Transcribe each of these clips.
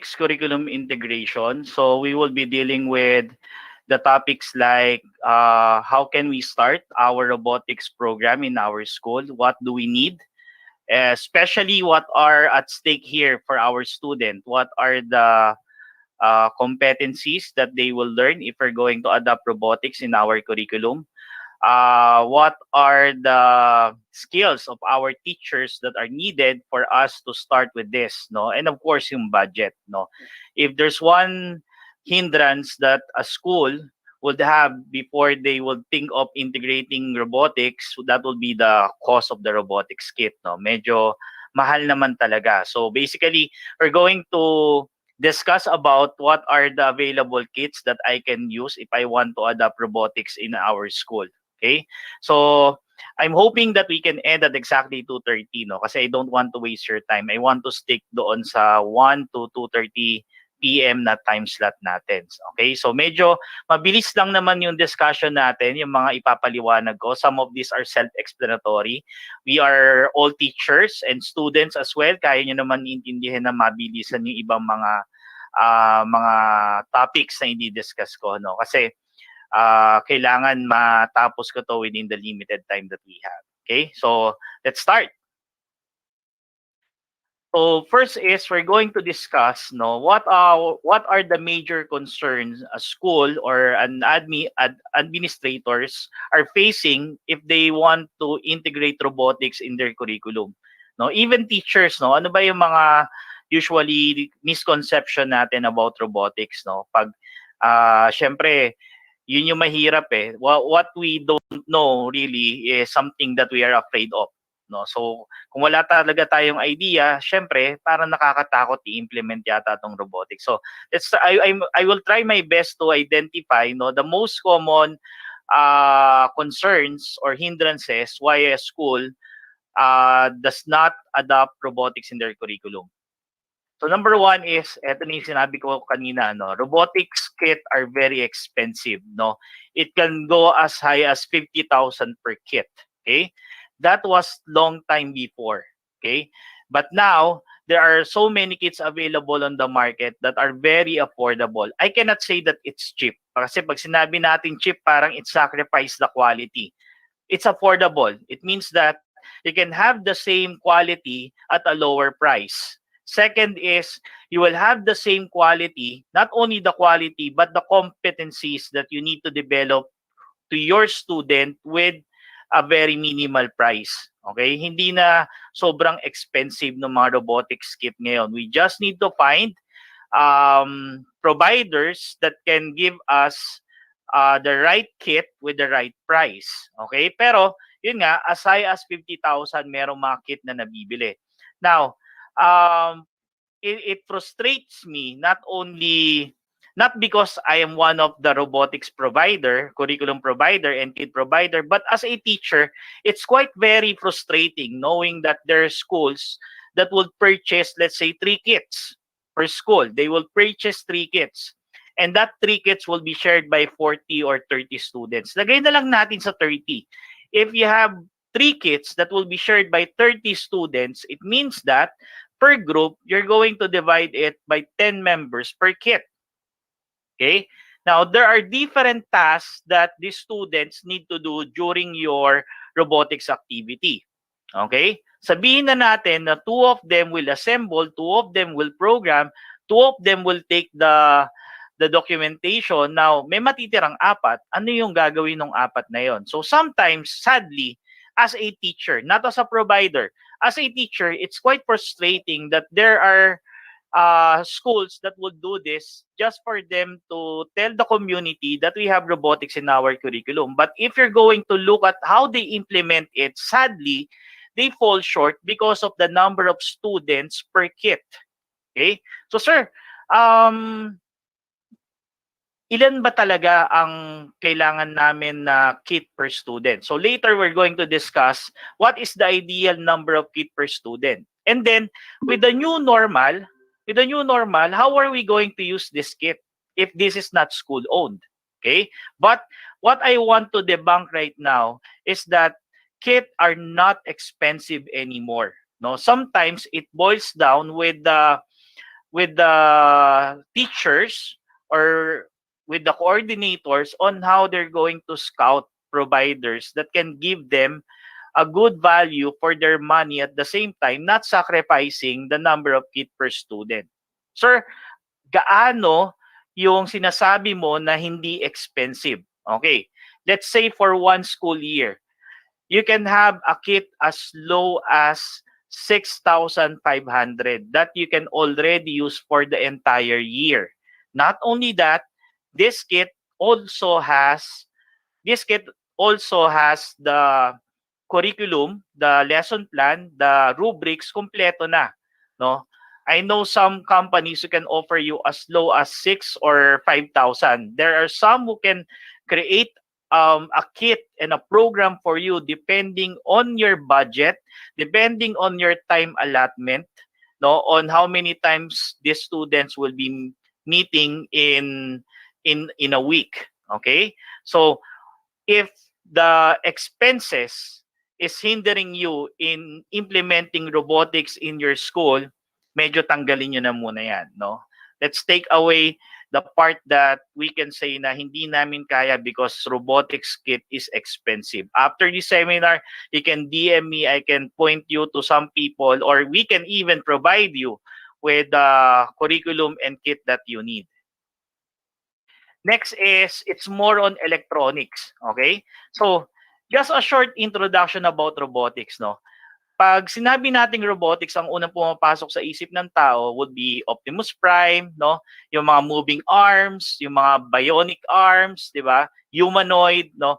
curriculum integration. So we will be dealing with the topics like how can we start our robotics program in our school? What do we need? Especially what are at stake here for our student? What are the competencies that they will learn if we're going to adopt robotics in our curriculum? What are the skills of our teachers that are needed for us to start with this, no? And of course yung budget, no? If there's one hindrance that a school would have before they would think of integrating robotics, that would be the cost of the robotics kit, no? Medyo mahal naman talaga. So basically we're going to discuss about what are the available kits that I can use if I want to adopt robotics in our school. Okay? So, I'm hoping that we can end at exactly 2:30, no? Kasi I don't want to waste your time. I want to stick doon sa 1 to 2:30 PM na time slot natin. Okay? So, medyo mabilis lang naman yung discussion natin, yung mga ipapaliwanag ko. Some of these are self-explanatory. We are all teachers and students as well. Kaya nyo naman intindihan na mabilisan yung ibang mga topics na i-discuss ko, no? Kasi kailangan matapos ko to within the limited time that we have. Okay, so let's start. So first is we're going to discuss, no, what are the major concerns a school or an administrators are facing if they want to integrate robotics in their curriculum. No, even teachers, no, ano ba yung mga usually misconception natin about robotics, no? Pag syempre yun yung mahirap eh. What we don't know really is something that we are afraid of. No? So, kung wala talaga tayong idea, syempre, parang nakakatakot i-implement yata itong robotics. So, I will try my best to identify, no, the most common concerns or hindrances why a school does not adopt robotics in their curriculum. So number one is, eto na yung sinabi ko kanina, no? Robotics kit are very expensive, no? It can go as high as 50,000 per kit, okay? That was long time before, okay? But now, there are so many kits available on the market that are very affordable. I cannot say that it's cheap. Kasi pag sinabi natin cheap, parang it sacrifice the quality. It's affordable. It means that you can have the same quality at a lower price. Second is, you will have the same quality, not only the quality, but the competencies that you need to develop to your student with a very minimal price. Okay? Hindi na sobrang expensive ng mga robotics kit ngayon. We just need to find providers that can give us the right kit with the right price. Okay? Pero, yun nga, as high as 50,000, merong mga kit na nabibili. Now, it frustrates me not because I am one of the robotics provider, curriculum provider, and kit provider, but as a teacher, it's quite very frustrating knowing that there are schools that will purchase, let's say, 3 kits per school. They will purchase 3 kits. And that 3 kits will be shared by 40 or 30 students. Lagay na lang natin sa 30. If you have 3 kits that will be shared by 30 students, it means that per group, you're going to divide it by 10 members per kit. Okay? Now, there are different tasks that the students need to do during your robotics activity. Okay? Sabihin na natin na 2 of them will assemble, 2 of them will program, 2 of them will take the documentation. Now, may matitirang 4. Ano yung gagawin ng 4 na yon? So, sometimes, sadly, as a teacher, not as a provider, as a teacher, it's quite frustrating that there are schools that would do this just for them to tell the community that we have robotics in our curriculum. But if you're going to look at how they implement it, sadly, they fall short because of the number of students per kit. Okay? So, sir, ilan ba talaga ang kailangan namin na kit per student? So later we're going to discuss what is the ideal number of kit per student. And then with the new normal, how are we going to use this kit if this is not school owned? Okay? But what I want to debunk right now is that kit are not expensive anymore. No, sometimes it boils down with the with the teachers or with the coordinators on how they're going to scout providers that can give them a good value for their money at the same time, not sacrificing the number of kit per student. Sir, gaano yung sinasabi mo na hindi expensive? Okay, let's say for one school year, you can have a kit as low as 6,500 that you can already use for the entire year. Not only that, this kit also has this kit also has the curriculum, the lesson plan, the rubrics kompleto na, no? I know some companies who can offer you as low as 6 or 5,000. There are some who can create a kit and a program for you depending on your budget, depending on your time allotment, no, on how many times these students will be meeting in a week. Okay? So if the expenses is hindering you in implementing robotics in your school, medyo tanggalin nyo na muna yan, no? Let's take away the part that we can say na hindi namin kaya because robotics kit is expensive. After this seminar, you can DM me, I can point you to some people, or we can even provide you with the curriculum and kit that you need. Next is, it's more on electronics. Okay? So, just a short introduction about robotics, no? Pag sinabi nating robotics, ang unang pumapasok sa isip ng tao would be Optimus Prime, no? Yung mga moving arms, yung mga bionic arms, di ba? Humanoid, no?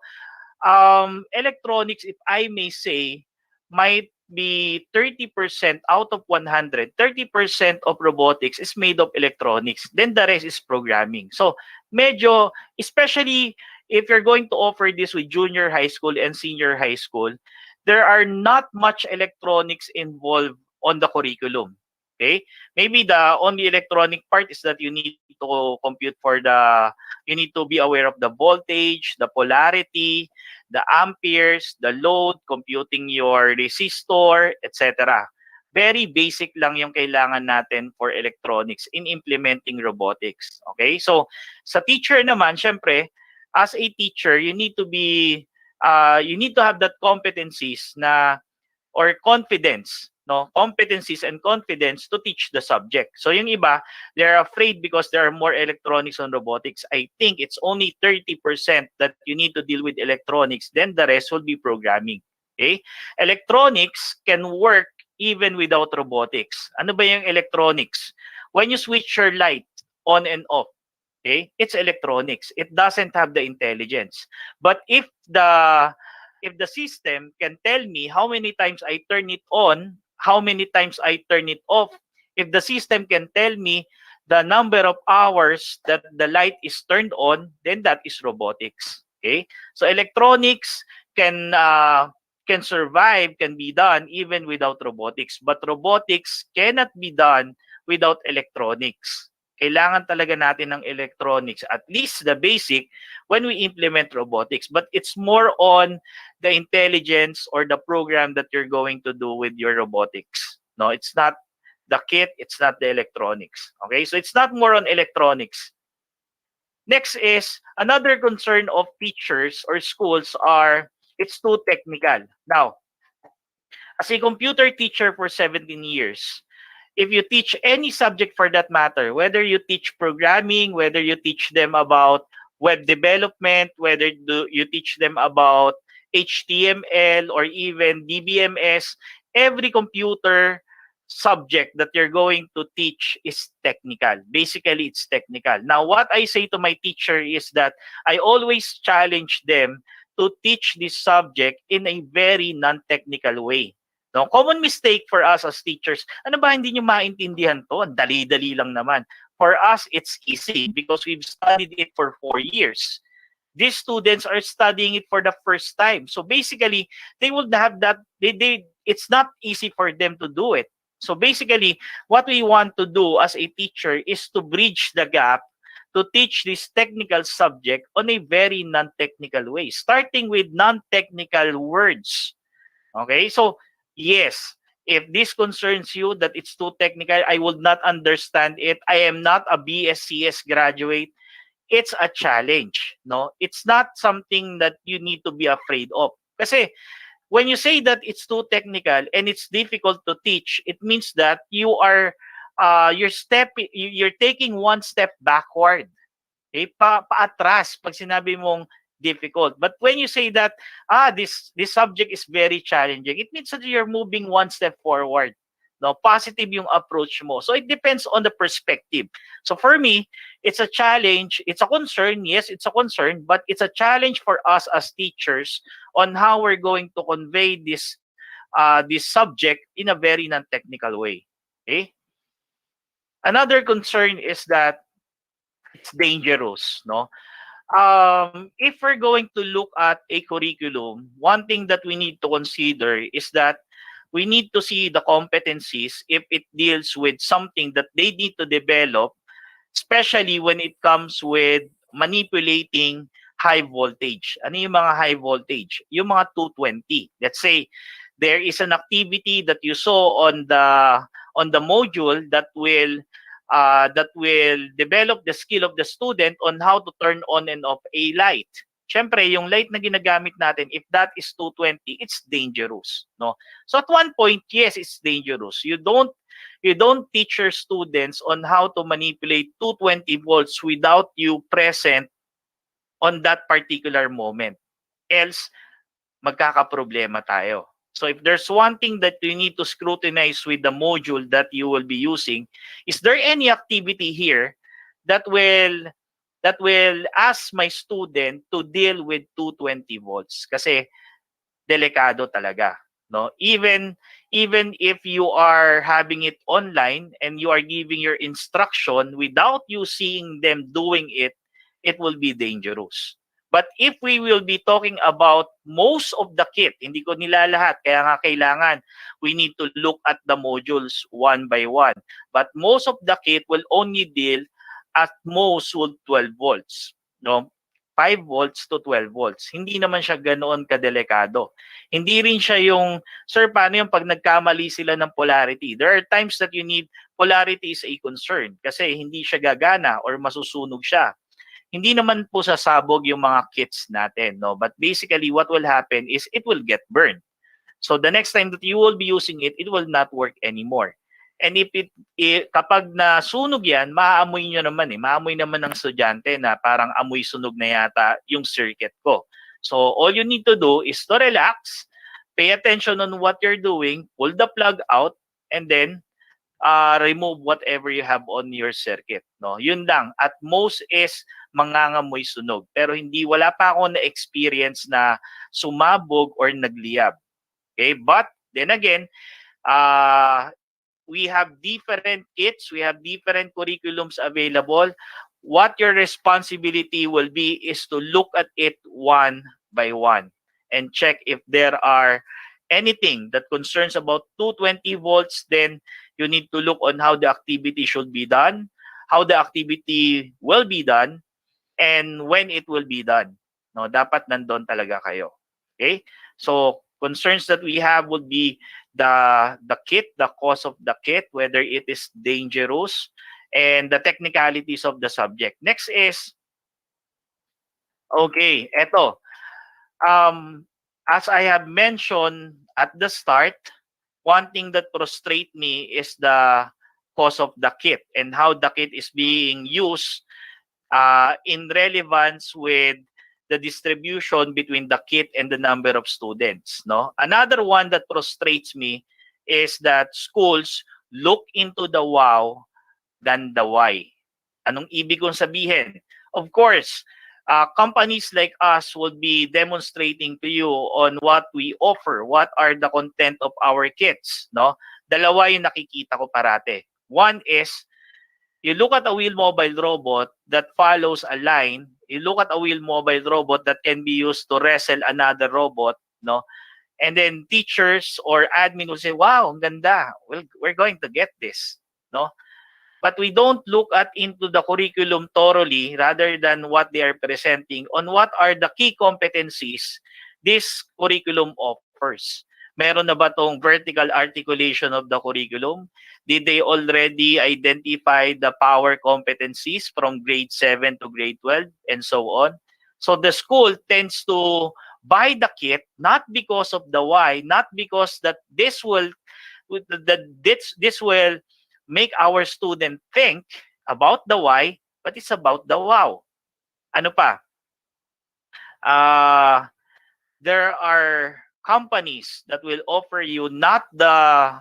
Electronics, if I may say, might be 30% out of 100. 30% of robotics is made of electronics. Then the rest is programming. So, medyo, especially if you're going to offer this with junior high school and senior high school, there are not much electronics involved on the curriculum. Okay? Maybe the only electronic part is that you need to compute you need to be aware of the voltage, the polarity, the amperes, the load, computing your resistor, etc. Very basic lang yung kailangan natin for electronics in implementing robotics. Okay? So, sa teacher naman, syempre, as a teacher, you need to have that competencies na or confidence, no? Competencies and confidence to teach the subject. So yung iba, they're afraid because there are more electronics on robotics. I think it's only 30% that you need to deal with electronics, then the rest will be programming. Okay? Electronics can work even without robotics. Ano ba yung electronics? When you switch your light on and off, okay, it's electronics. It doesn't have the intelligence. But if the system can tell me how many times I turn it on, how many times I turn it off, if the system can tell me the number of hours that the light is turned on, then that is robotics. Okay? So electronics can survive, can be done even without robotics. But robotics cannot be done without electronics. Kailangan talaga natin ng electronics, at least the basic, when we implement robotics. But it's more on the intelligence or the program that you're going to do with your robotics. No, it's not the kit, it's not the electronics. Okay, so it's not more on electronics. Next is, another concern of teachers or schools are, it's too technical. Now, as a computer teacher for 17 years, if you teach any subject for that matter, whether you teach programming, whether you teach them about web development, whether you teach them about HTML or even DBMS, every computer subject that you're going to teach is technical. Basically, it's technical. Now, what I say to my teacher is that I always challenge them to teach this subject in a very non-technical way. No, common mistake for us as teachers, ano ba hindi nyo maintindihan to? Dali-dali lang naman. For us, it's easy because we've studied it for 4 years. These students are studying it for the first time. So basically, they would have that, it's not easy for them to do it. So basically, what we want to do as a teacher is to bridge the gap to teach this technical subject on a very non-technical way, starting with non-technical words. Okay, so yes, If this concerns you that it's too technical, I would not understand it. I am not a BSCS graduate. It's a challenge, no? It's not something that you need to be afraid of. Kasi when you say that it's too technical and it's difficult to teach, it means that you're taking one step backward. Okay? Paatras pag sinabi mong difficult. But when you say that this subject is very challenging, it means that you're moving one step forward. No, positive yung approach mo. So it depends on the perspective. So for me, it's a challenge, it's a concern. Yes, it's a concern, but it's a challenge for us as teachers on how we're going to convey this subject in a very non-technical way. Okay? Another concern is that it's dangerous, no? If we're going to look at a curriculum, one thing that we need to consider is that we need to see the competencies if it deals with something that they need to develop, especially when it comes with manipulating high voltage. Ano yung mga high voltage? Yung mga 220. Let's say there is an activity that you saw on the module that will develop the skill of the student on how to turn on and off a light. Siyempre, yung light na ginagamit natin, if that is 220, it's dangerous, no? So at one point, yes, it's dangerous. You don't teach your students on how to manipulate 220 volts without you present on that particular moment. Else, magkakaproblema tayo. So if there's one thing that you need to scrutinize with the module that you will be using, is there any activity here that will ask my student to deal with 220 volts? Kasi delikado talaga, no? Even if you are having it online and you are giving your instruction without you seeing them doing it, it will be dangerous. But if we will be talking about most of the kit, hindi ko nilalahat, kaya nga kailangan we need to look at the modules one by one. But most of the kit will only deal at most with 12 volts. No? 5 volts to 12 volts. Hindi naman siya ganoon kadelikado. Hindi rin siya yung, sir, paano yung pag nagkamali sila ng polarity? There are times that you need, polarity is a concern kasi hindi siya gagana or masusunog siya. Hindi naman po sasabog yung mga kits natin, no? But basically, what will happen is it will get burned. So the next time that you will be using it, it will not work anymore. And kapag nasunog yan, maaamoy nyo naman maamoy naman ng estudyante na parang amoy sunog na yata yung circuit ko. So all you need to do is to relax, pay attention on what you're doing, pull the plug out, and then remove whatever you have on your circuit, no? Yun lang. At most is mangangamoy sunog. Pero wala pa ako na experience na sumabog or nagliyab. Okay? But then again, we have different kits, we have different curriculums available. What your responsibility will be is to look at it one by one and check if there are anything that concerns about 220 volts. Then you need to look on how the activity should be done, how the activity will be done, and when it will be done. No, dapat nandun talaga kayo. Okay? So concerns that we have would be the kit, the cost of the kit, whether it is dangerous, and the technicalities of the subject. Next is, okay, eto. As I have mentioned at the start, one thing that frustrates me is the cost of the kit and how the kit is being used in relevance with the distribution between the kit and the number of students. No, another one that frustrates me is that schools look into the wow than the why. Anong ibig kong sabihin? Of course, companies like us will be demonstrating to you on what we offer, what are the content of our kits. No, dalawa yung nakikita ko parate. One is, you look at a wheel mobile robot that follows a line. You look at a wheel mobile robot that can be used to wrestle another robot, no? And then teachers or admin will say, "Wow, ang ganda. Well, we're going to get this," no? But we don't look at into the curriculum thoroughly rather than what they are presenting on what are the key competencies this curriculum offers. Meron na ba tong vertical articulation of the curriculum? Did they already identify the power competencies from grade 7 to grade 12 and so on? So the school tends to buy the kit not because of the why, not because that this will make our student think about the why, but it's about the wow. Ano pa? Uh, there are companies that will offer you not the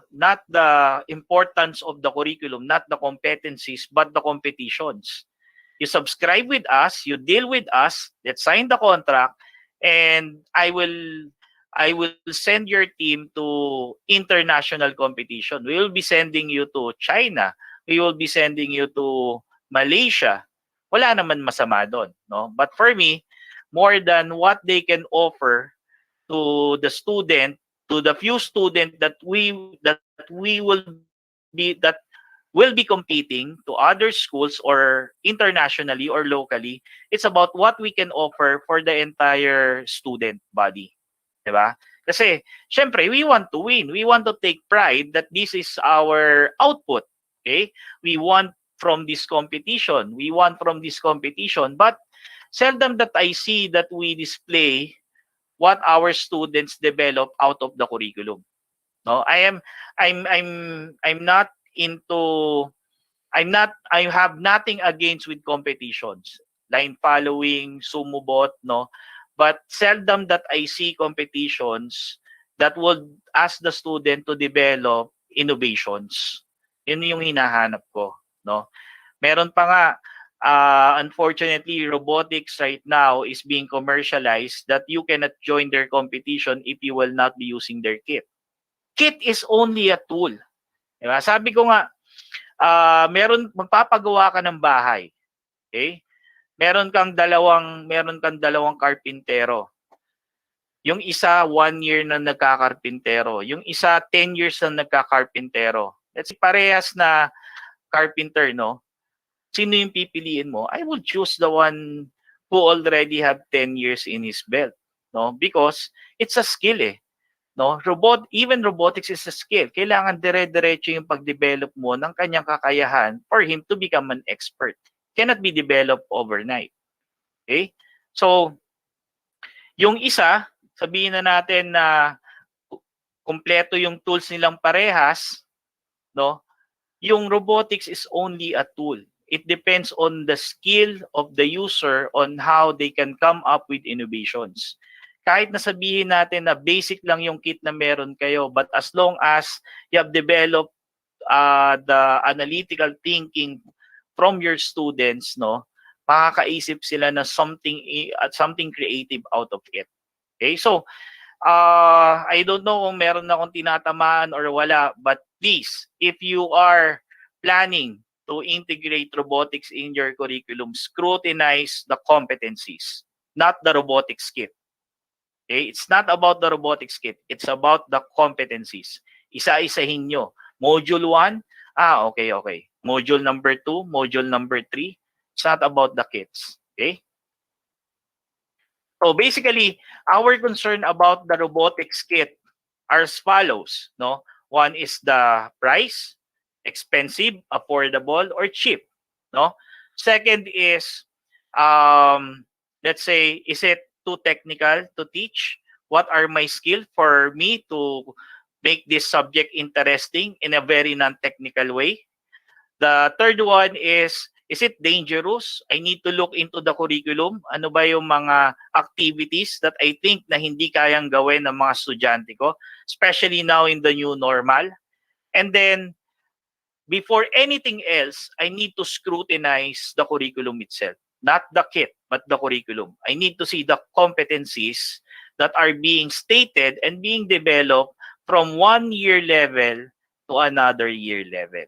importance of the curriculum, not the competencies, but the competitions. You subscribe with us, you deal with us, let's sign the contract, and I will send your team to international competition. We will be sending you to China. We will be sending you to Malaysia. Wala naman masama doon, no? But for me, more than what they can offer to the student, to the few student that will be competing to other schools or internationally or locally, it's about what we can offer for the entire student body. 'Di ba? Kasi syempre we want to win. We want to take pride that this is our output. Okay? We want from this competition. We want from this competition, but seldom that I see that we display what our students develop out of the curriculum. No, I'm not into I have nothing against with competitions, line following, sumubot, no. But seldom that I see competitions that would ask the student to develop innovations. Yun yung hinahanap ko, no. Meron pa nga, unfortunately, robotics right now is being commercialized that you cannot join their competition if you will not be using their kit. Kit is only a tool. Diba? Sabi ko nga, magpapagawa ka ng bahay. Okay? Meron kang dalawang karpintero. Yung isa 1 year na nagkakarpintero, yung isa 10 years na nagkakarpintero. Let's say parehas na carpenter, no? Sino yung pipiliin mo? I will choose the one who already have 10 years in his belt, no? Because it's a skill eh. No, even robotics is a skill. Kailangan dire-diretso yung pag-develop mo ng kanyang kakayahan for him to become an expert. Cannot be developed overnight. Okay? So, yung isa, sabihin na natin na kumpleto yung tools nilang parehas, no? Yung robotics is only a tool. It depends on the skill of the user on how they can come up with innovations. Kahit na sabihin natin na basic lang yung kit na meron kayo, but as long as you have developed the analytical thinking from your students, no, makakaisip sila na something creative out of it. Okay, so I don't know kung meron na akong tinatamaan or wala, but please, if you are planning to integrate robotics in your curriculum, scrutinize the competencies, not the robotics kit. Okay? It's not about the robotics kit. It's about the competencies. Isa-isahin nyo. Module 1, okay. Module number 2, module number 3. It's not about the kits. Okay? So basically, our concern about the robotics kit are as follows. No? One is the price, expensive, affordable, or cheap. No? Second is, let's say, is it too technical to teach? What are my skills for me to make this subject interesting in a very non-technical way? The third one is it dangerous? I need to look into the curriculum. Ano ba yung mga activities that I think na hindi kayang gawin ng mga estudyante ko, especially now in the new normal? And then, before anything else, I need to scrutinize the curriculum itself. Not the kit, but the curriculum. I need to see the competencies that are being stated and being developed from 1 year level to another year level.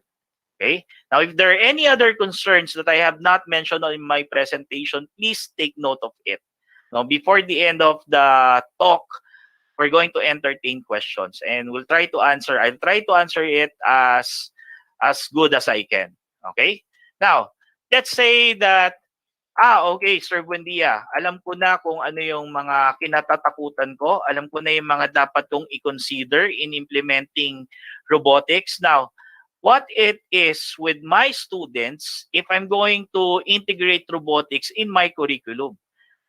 Okay? Now, if there are any other concerns that I have not mentioned in my presentation, please take note of it. Now, before the end of the talk, we're going to entertain questions and we'll try to answer. I'll try to answer it as good as I can. Okay? Now, let's say that Okay, Sir Buendia. Alam ko na kung ano yung mga kinatatakutan ko. Alam ko na yung mga dapat kong i-consider in implementing robotics. Now, what it is with my students if I'm going to integrate robotics in my curriculum?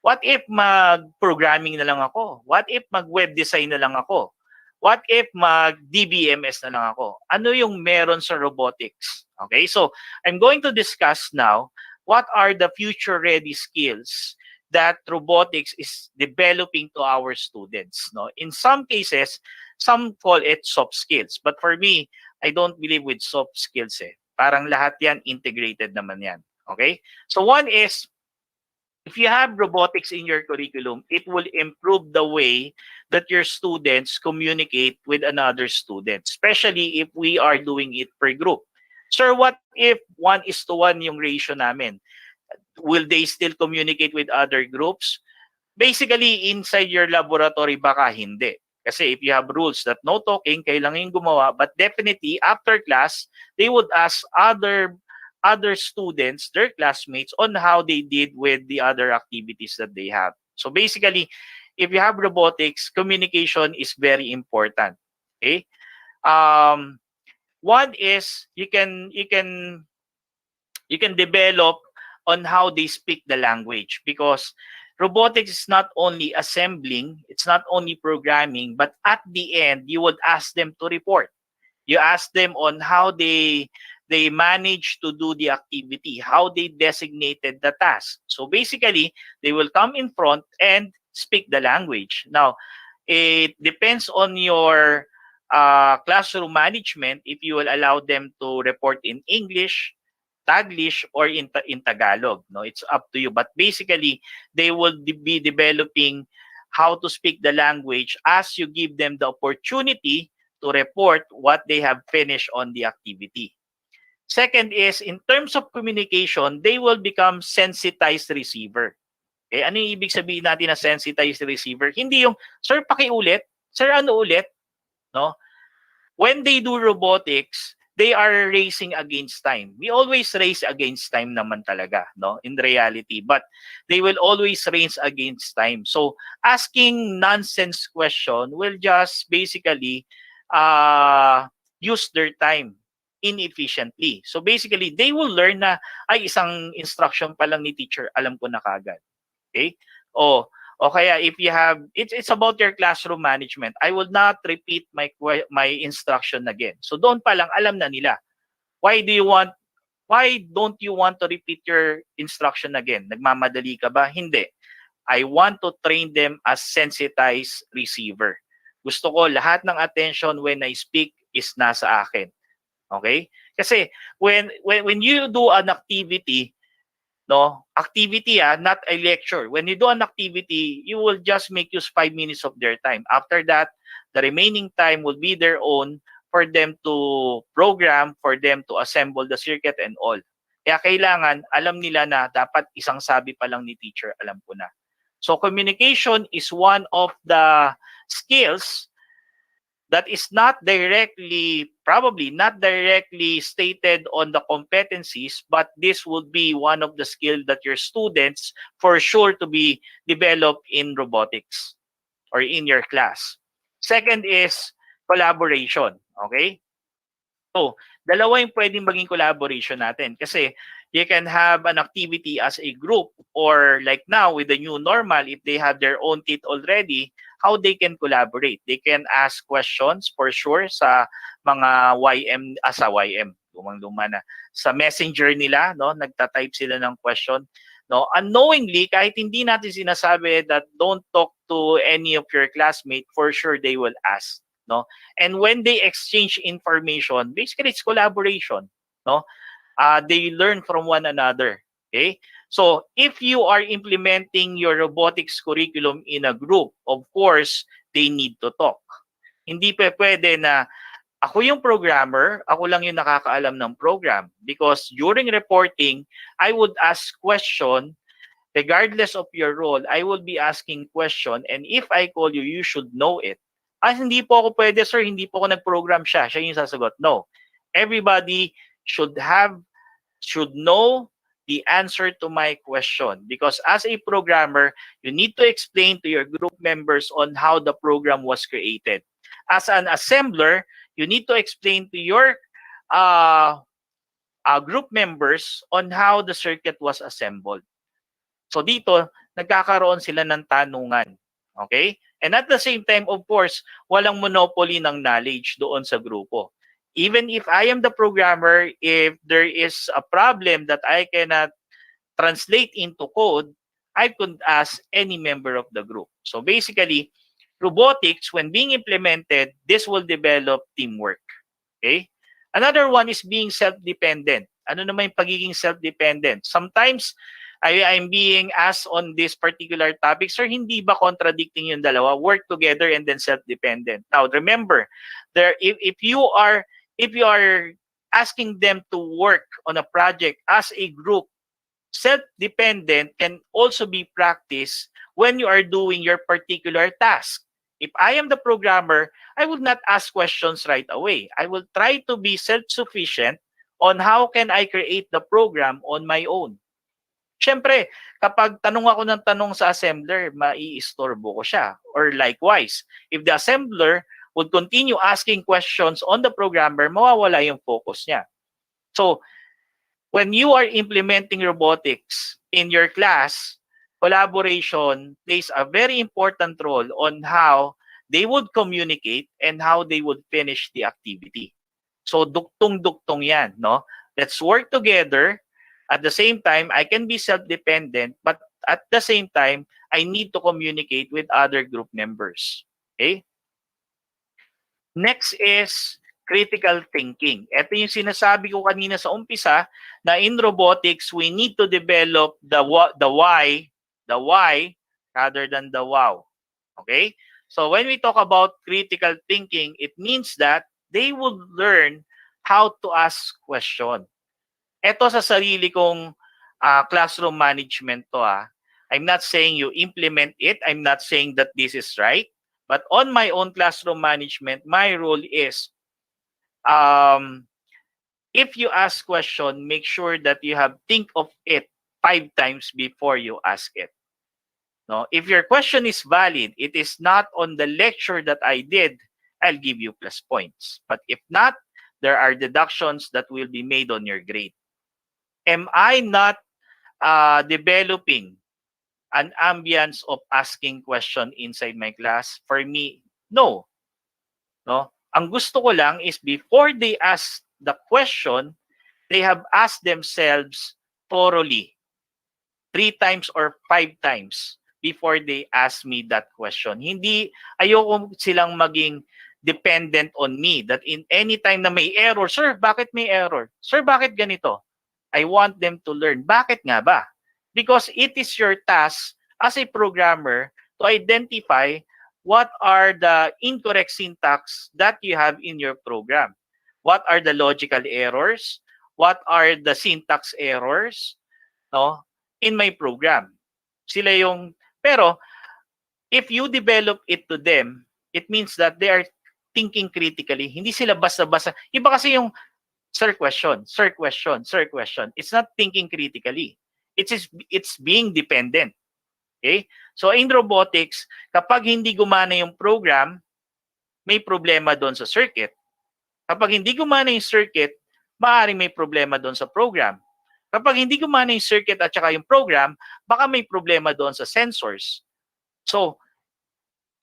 What if mag-programming na lang ako? What if mag-web design na lang ako? What if mag-DBMS na lang ako? Ano yung meron sa robotics? Okay, so I'm going to discuss now what are the future-ready skills that robotics is developing to our students. No, in some cases, some call it soft skills, but for me, I don't believe with soft skills. Parang lahat yan integrated naman yan. Okay, so one is if you have robotics in your curriculum, it will improve the way that your students communicate with another student, especially if we are doing it per group. Sir, what if 1:1 yung ratio namin? Will they still communicate with other groups? Basically, inside your laboratory, baka hindi. Kasi if you have rules that no talking, kailangan yung gumawa, but definitely after class, they would ask other students, their classmates, on how they did with the other activities that they have. So basically, if you have robotics, communication is very important. Okay? Um, One is you can develop on how they speak the language, because robotics is not only assembling, it's not only programming, but at the end you would ask them to report. You ask them on how they manage to do the activity, how they designated the task. So basically, they will come in front and speak the language. Now, it depends on your classroom management if you will allow them to report in English, Taglish, or in Tagalog. No, it's up to you. But basically, they will be developing how to speak the language as you give them the opportunity to report what they have finished on the activity. Second is, in terms of communication, they will become sensitized receiver. Okay, ano yung ibig sabihin natin na sensitized receiver? Hindi yung, sir, pakiulit. Sir, ano ulit? No? When they do robotics, they are racing against time. We always race against time naman talaga, no? In reality, but they will always race against time. So asking nonsense question will just basically use their time inefficiently. So basically, they will learn na ay isang instruction pa lang ni teacher, alam ko na kagad. Okay? O kaya if you have it's about your classroom management. I will not repeat my instruction again. So doon pa lang alam na nila. Why don't you want to repeat your instruction again? Nagmamadali ka ba? Hindi. I want to train them as sensitized receiver. Gusto ko lahat ng attention when I speak is nasa akin. Okay? Kasi when you do an activity, no, activity not a lecture. When you do an activity, you will just make use 5 minutes of their time. After that, the remaining time will be their own for them to program, for them to assemble the circuit and all. Kaya kailangan, alam nila na dapat isang sabi pa lang ni teacher, alam ko na. So communication is one of the skills that is probably not directly stated on the competencies, but this would be one of the skills that your students for sure to be developed in robotics or in your class. Second is collaboration. Okay? So, dalawa yung pwedeng maging collaboration natin. Kasi you can have an activity as a group, or like now with the new normal, if they have their own kit already, how they can collaborate. They can ask questions for sure sa mga lumang-luma na. Sa messenger nila, no, nagta-type sila ng question. No, unknowingly, kahit hindi natin sinasabi that don't talk to any of your classmates, for sure they will ask. No? And when they exchange information, basically it's collaboration. No? They learn from one another. Okay? So, if you are implementing your robotics curriculum in a group, of course, they need to talk. Hindi pwede na ako yung programmer, ako lang yung nakakaalam ng program. Because during reporting, I would ask question, regardless of your role, I will be asking question, and if I call you, you should know it. Hindi po ako pwede, sir, hindi po ako nag-program siya. Siya yung sasagot. No. Everybody should know the answer to my question. Because as a programmer, you need to explain to your group members on how the program was created. As an assembler, you need to explain to your uh, group members on how the circuit was assembled. So dito, nagkakaroon sila ng tanungan. Okay? And at the same time, of course, walang monopoly ng knowledge doon sa grupo. Even if I am the programmer, if there is a problem that I cannot translate into code, I could ask any member of the group. So basically, robotics, when being implemented, this will develop teamwork. Okay? Another one is being self-dependent. Ano naman yung pagiging self-dependent? Sometimes, I'm being asked on this particular topic, sir, hindi ba contradicting yung dalawa? Work together and then self-dependent. Now, remember, if you are asking them to work on a project as a group, self-dependent can also be practiced when you are doing your particular task. If I am the programmer, I would not ask questions right away. I will try to be self-sufficient on how can I create the program on my own. Siyempre, kapag tanong ako ng tanong sa assembler, maiistorbo ko siya. Or likewise, if the assembler would continue asking questions on the programmer, mawawala yung focus niya. So, when you are implementing robotics in your class, collaboration plays a very important role on how they would communicate and how they would finish the activity. So, duktong-duktong yan, no? Let's work together. At the same time, I can be self-dependent, but at the same time, I need to communicate with other group members. Okay? Next is critical thinking. Ito yung sinasabi ko kanina sa umpisa na in robotics, we need to develop the why rather than the wow. Okay? So when we talk about critical thinking, it means that they will learn how to ask questions. Ito sa sarili kong classroom management to. I'm not saying you implement it. I'm not saying that this is right. But on my own classroom management, my role is if you ask question, make sure that you have think of it 5 times before you ask it. No, if your question is valid, it is not on the lecture that I did, I'll give you plus points. But if not, there are deductions that will be made on your grade. Am I not developing an ambience of asking question inside my class? For me, no. No? Ang gusto ko lang is before they ask the question, they have asked themselves thoroughly 3 times or 5 times before they ask me that question. Hindi, ayoko silang maging dependent on me that in any time na may error, sir, bakit may error? Sir, bakit ganito? I want them to learn. Bakit nga ba? Because it is your task as a programmer to identify what are the incorrect syntax that you have in your program. What are the logical errors? What are the syntax errors, no, in my program? Sila yung, pero if you develop it to them, it means that they are thinking critically. Hindi sila basta-basta. Iba kasi yung sir question, sir question, sir question. It's not thinking critically. It's being dependent. Okay? So in robotics, kapag hindi gumana yung program, may problema doon sa circuit. Kapag hindi gumana yung circuit, maaaring may problema doon sa program. Kapag hindi gumana yung circuit at saka yung program, baka may problema doon sa sensors. So,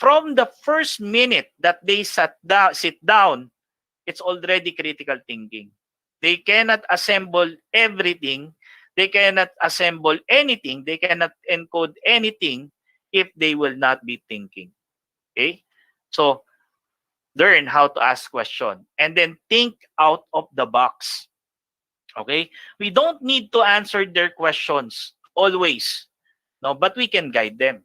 from the first minute that they sit down, it's already critical thinking. They cannot assemble everything. They cannot assemble anything. They cannot encode anything if they will not be thinking. Okay? So, learn how to ask questions and then think out of the box. Okay? We don't need to answer their questions always, no, but we can guide them.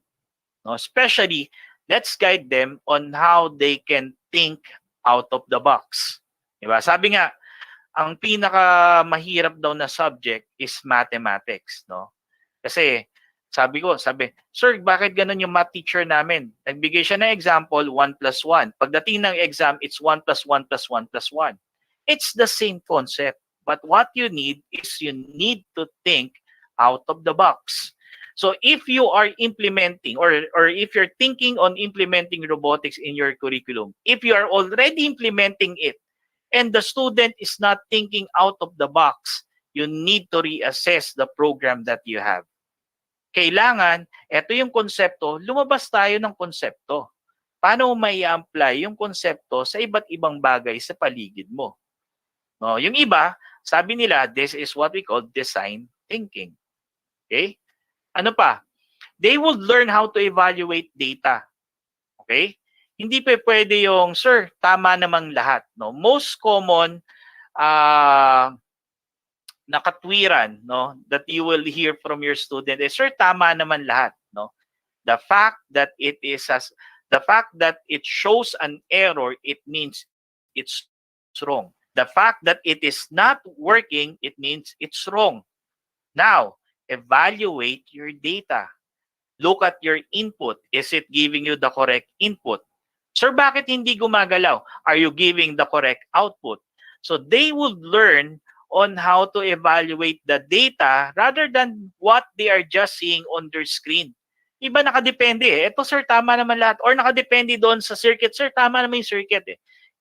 No, especially let's guide them on how they can think out of the box. Diba? Sabi nga, ang pinaka mahirap daw na subject is mathematics, no? Kasi sabi, sir, bakit ganun yung math teacher namin? Nagbigay siya ng example, 1 plus 1. Pagdating ng exam, it's 1 plus 1 plus 1 plus 1. It's the same concept. But what you need is you need to think out of the box. So if you are implementing or if you're thinking on implementing robotics in your curriculum, if you are already implementing it and the student is not thinking out of the box, you need to reassess the program that you have. Kailangan, ito yung konsepto, lumabas tayo ng konsepto. Paano mo may apply yung konsepto sa iba't ibang bagay sa paligid mo? No, yung iba, sabi nila, this is what we call design thinking. Okay? Ano pa? They would learn how to evaluate data. Okay? Hindi pa pwede yung, sir, tama namang lahat. No? Most common na katwiran, no, that you will hear from your student is, sir, tama naman lahat. No? The fact that it shows an error, it means it's wrong. The fact that it is not working, it means it's wrong. Now, evaluate your data. Look at your input. Is it giving you the correct input? Sir, bakit hindi gumagalaw? Are you giving the correct output? So they would learn on how to evaluate the data rather than what they are just seeing on their screen. Iba nakadepende eh. Ito sir, tama naman lahat. Or nakadepende doon sa circuit. Sir, tama naman yung circuit eh.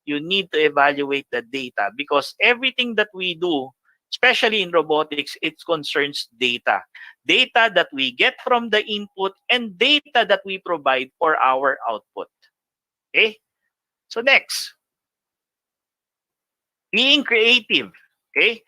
You need to evaluate the data because everything that we do, especially in robotics, it concerns data. Data that we get from the input and data that we provide for our output. Okay? So next, being creative. Okay?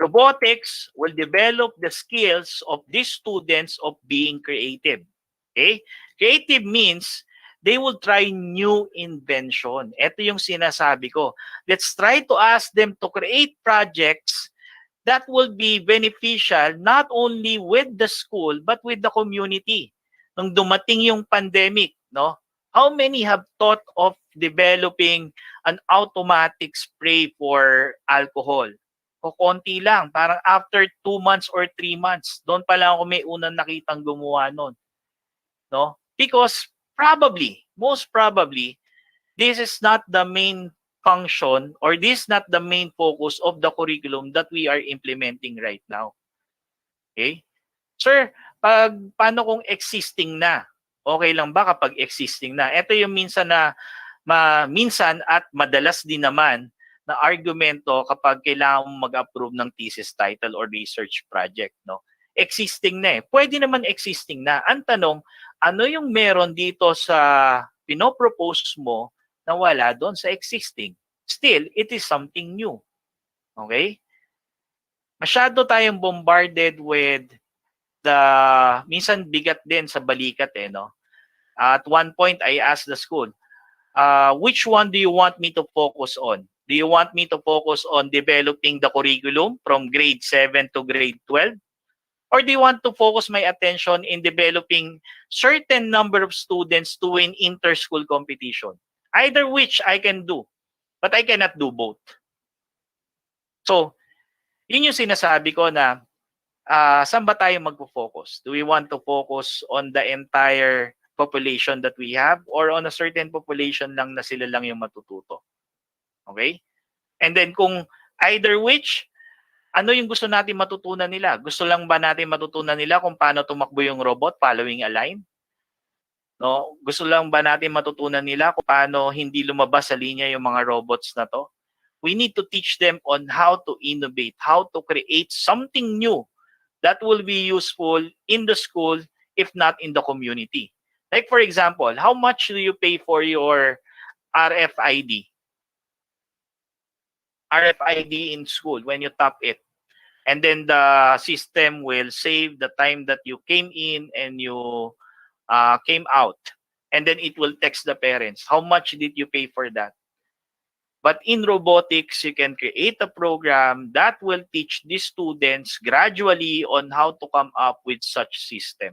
Robotics will develop the skills of these students of being creative. Okay? Creative means they will try new invention. Ito yung sinasabi ko. Let's try to ask them to create projects that will be beneficial not only with the school but with the community. Nung dumating yung pandemic, no? How many have thought of developing an automatic spray for alcohol? O konti lang, parang after 2 months or 3 months, doon pa lang ako may unang nakitang gumawa nun. No? Because probably, most probably, this is not the main function or this is not the main focus of the curriculum that we are implementing right now. Okay? Sir, paano kung existing na? Okay lang ba kapag existing na? Ito yung minsan at madalas din naman na argumento kapag kailangan mong mag-approve ng thesis title or research project, no? Existing na eh. Pwede naman existing na. Ang tanong, ano yung meron dito sa pinopropose mo na wala doon sa existing? Still, it is something new. Okay? Masyado tayong bombarded with minsan bigat din sa balikat eh, no? At one point, I asked the school, which one do you want me to focus on? Do you want me to focus on developing the curriculum from grade 7 to grade 12? Or do you want to focus my attention in developing certain number of students to win inter-school competition? Either which I can do, but I cannot do both. So, yun yung sinasabi ko na saan ba tayo magpo-focus? Do we want to focus on the entire population that we have or on a certain population lang na sila lang yung matututo? Okay? And then kung either which, ano yung gusto natin matutunan nila? Gusto lang ba natin matutunan nila kung paano tumakbo yung robot following a line? No? Gusto lang ba natin matutunan nila kung paano hindi lumabas sa linya yung mga robots na to? We need to teach them on how to innovate, how to create something new that will be useful in the school if not in the community. Like for example, how much do you pay for your RFID? RFID in school when you tap it. And then the system will save the time that you came in and you came out. And then it will text the parents. How much did you pay for that? But in robotics, you can create a program that will teach the students gradually on how to come up with such system.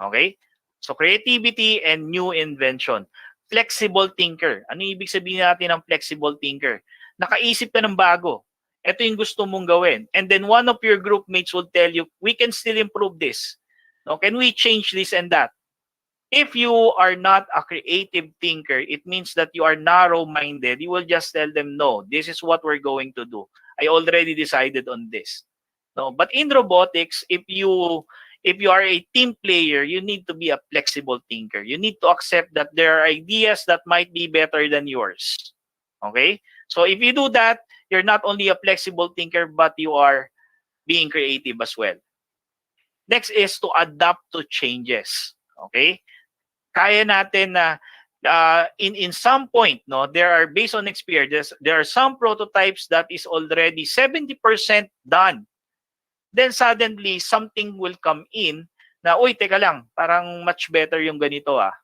Okay? So creativity and new invention. Flexible thinker. Ano ibig sabihin natin ng flexible thinker? Nakaisip ka ng bago. Ito yung gusto mong gawin. And then one of your group mates will tell you, we can still improve this. No, can we change this and that? If you are not a creative thinker, it means that you are narrow-minded. You will just tell them, no, this is what we're going to do. I already decided on this. No, but in robotics, if you are a team player, you need to be a flexible thinker. You need to accept that there are ideas that might be better than yours. Okay? So if you do that, you're not only a flexible thinker, but you are being creative as well. Next is to adapt to changes. Okay? Kaya natin na in some point, no, there are, based on experience, there are some prototypes that is already 70% done. Then suddenly something will come in na, uy, teka lang, parang much better yung ganito ah.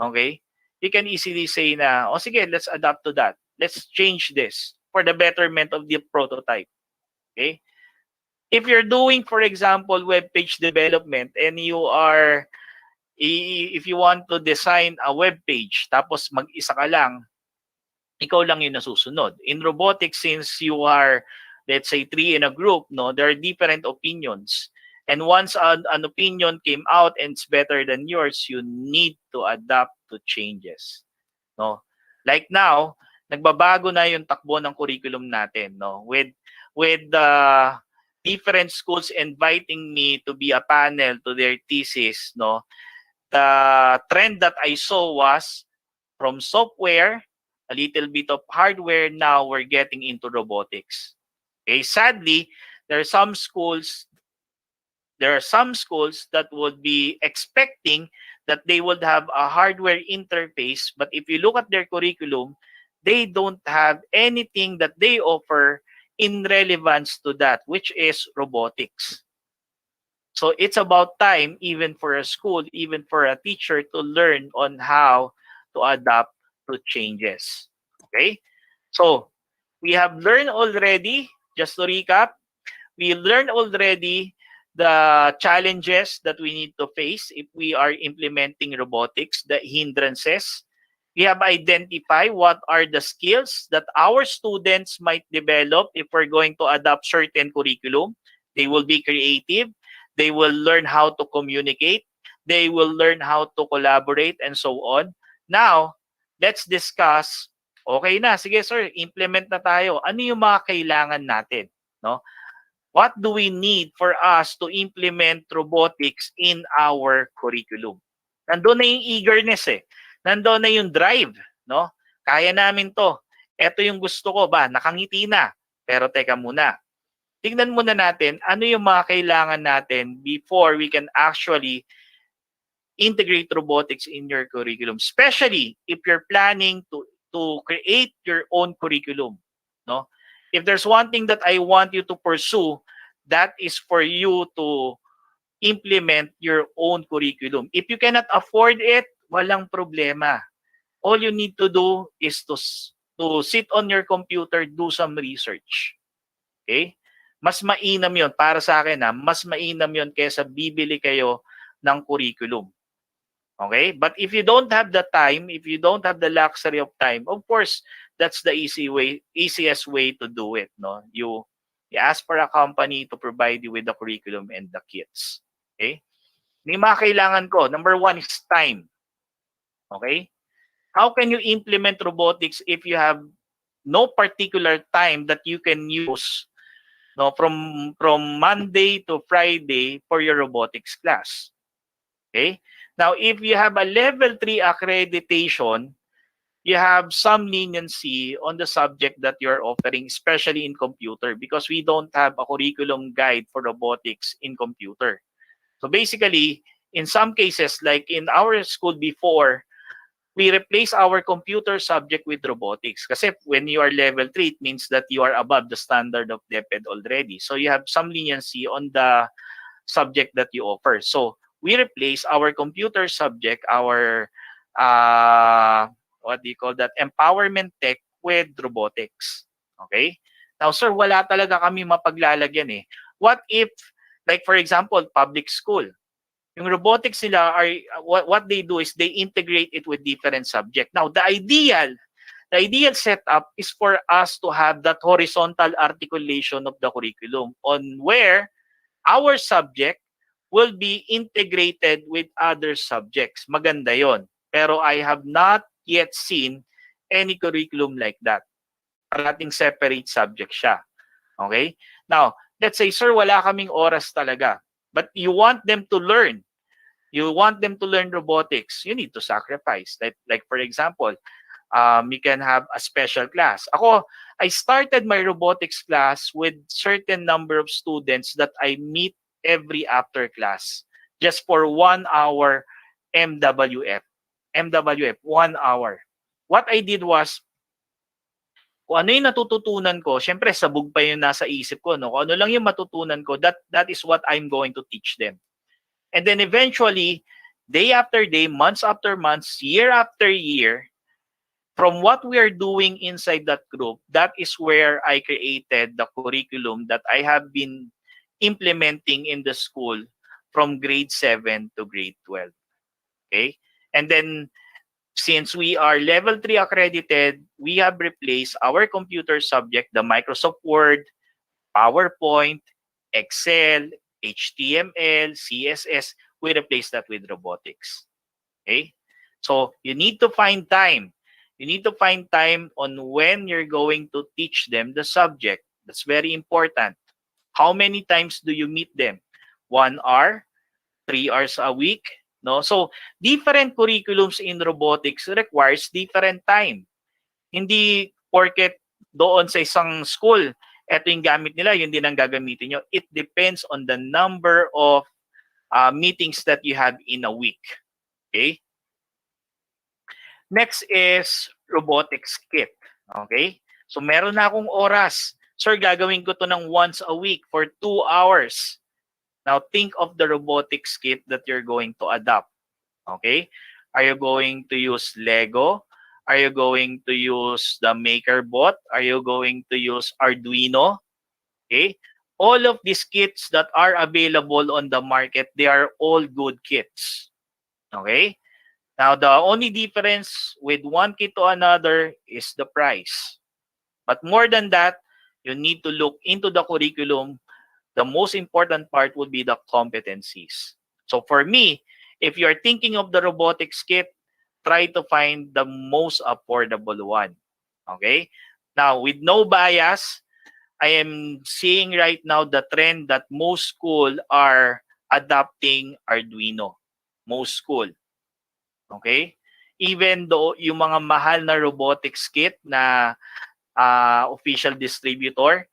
Okay? You can easily say na, oh sige, let's adapt to that. Let's change this for the betterment of the prototype. Okay? If you're doing, for example, web page development and you are, if you want to design a web page, tapos mag-isa ka lang, ikaw lang yung nasusunod. In robotics, since you are, let's say, 3 in a group, no, there are different opinions. And once an opinion came out and it's better than yours, you need to adapt to changes. No? Like now, nagbabago na yung takbo ng curriculum natin, no? With the different schools inviting me to be a panel to their thesis, no? The trend that I saw was from software, a little bit of hardware, now we're getting into robotics. Okay, sadly, there are some schools that would be expecting that they would have a hardware interface, but if you look at their curriculum, they don't have anything that they offer in relevance to that, which is robotics. So it's about time, even for a school, even for a teacher, to learn on how to adapt to changes. Okay? So we have learned already, just to recap, we learned already the challenges that we need to face if we are implementing robotics, the hindrances. We have identified what are the skills that our students might develop if we're going to adopt certain curriculum. They will be creative. They will learn how to communicate. They will learn how to collaborate and so on. Now, let's discuss, okay na, sige sir, implement na tayo. Ano yung mga kailangan natin? No? What do we need for us to implement robotics in our curriculum? Nandoon na yung eagerness eh. Nandoon na yung drive. No? Kaya namin to. Ito yung gusto ko ba? Nakangiti na. Pero teka muna. Tingnan muna natin ano yung mga kailangan natin before we can actually integrate robotics in your curriculum, especially if you're planning to create your own curriculum. No? If there's one thing that I want you to pursue, that is for you to implement your own curriculum. If you cannot afford it, walang problema. All you need to do is to sit on your computer, do some research. Okay? Mas mainam yon para sa akin, mas mainam yon kaysa bibili kayo ng curriculum. Okay? But if you don't have the time, if you don't have the luxury of time, of course, that's the easiest way to do it. No? You ask for a company to provide you with the curriculum and the kits. Okay? May mga kailangan ko. Number 1 is time. Okay? How can you implement robotics if you have no particular time that you can use, no, from Monday to Friday for your robotics class? Okay? Now, if you have a level 3 accreditation, you have some leniency on the subject that you're offering, especially in computer, because we don't have a curriculum guide for robotics in computer. So basically, in some cases, like in our school before, we replace our computer subject with robotics. Kasi when you are level 3, it means that you are above the standard of DepEd already. So you have some leniency on the subject that you offer. So we replace our computer subject, our what do you call that, empowerment tech, with robotics. Okay? Now, sir, wala talaga kami mapaglalagyan eh. What if, like for example, public school, yung robotics nila are, what they do is they integrate it with different subject. Now, the ideal setup is for us to have that horizontal articulation of the curriculum on where our subject will be integrated with other subjects. Maganda yon. Pero I have not yet seen any curriculum like that. Parating separate subject siya. Okay? Now, let's say, sir, wala kaming oras talaga. But you want them to learn. You want them to learn robotics. You need to sacrifice. Like for example, you can have a special class. Ako, I started my robotics class with certain number of students that I meet every after class just for 1 hour MWF. MWF, 1 hour. What I did was, kung ano yung natututunan ko, syempre sabog pa yung nasa isip ko, no? Kung ano lang yung matutunan ko, that is what I'm going to teach them. And then eventually, day after day, months after months, year after year, from what we are doing inside that group, that is where I created the curriculum that I have been implementing in the school from grade 7 to grade 12. Okay? And then, since we are level 3 accredited, we have replaced our computer subject, the Microsoft Word, PowerPoint, Excel, HTML, CSS. We replace that with robotics. Okay? So, you need to find time. You need to find time on when you're going to teach them the subject. That's very important. How many times do you meet them? 1 hour? 3 hours a week? No? So, different curriculums in robotics requires different time. Hindi porket doon sa isang school, eto yung gamit nila, yun din ang gagamitin nyo. It depends on the number of meetings that you have in a week. Okay? Next is Robotics Kit. Okay? So, meron na akong oras. Sir, gagawin ko to ng once a week for 2 hours. Now, think of the robotics kit that you're going to adopt. Okay? Are you going to use Lego? Are you going to use the MakerBot? Are you going to use Arduino? Okay? All of these kits that are available on the market, they are all good kits. Okay? Now, the only difference with one kit to another is the price. But more than that, you need to look into the curriculum. The most important part would be the competencies. So for me, if you're thinking of the robotics kit, try to find the most affordable one. Okay? Now, with no bias, I am seeing right now the trend that most school are adopting Arduino. Most school. Okay? Even though yung mga mahal na robotics kit na official distributor,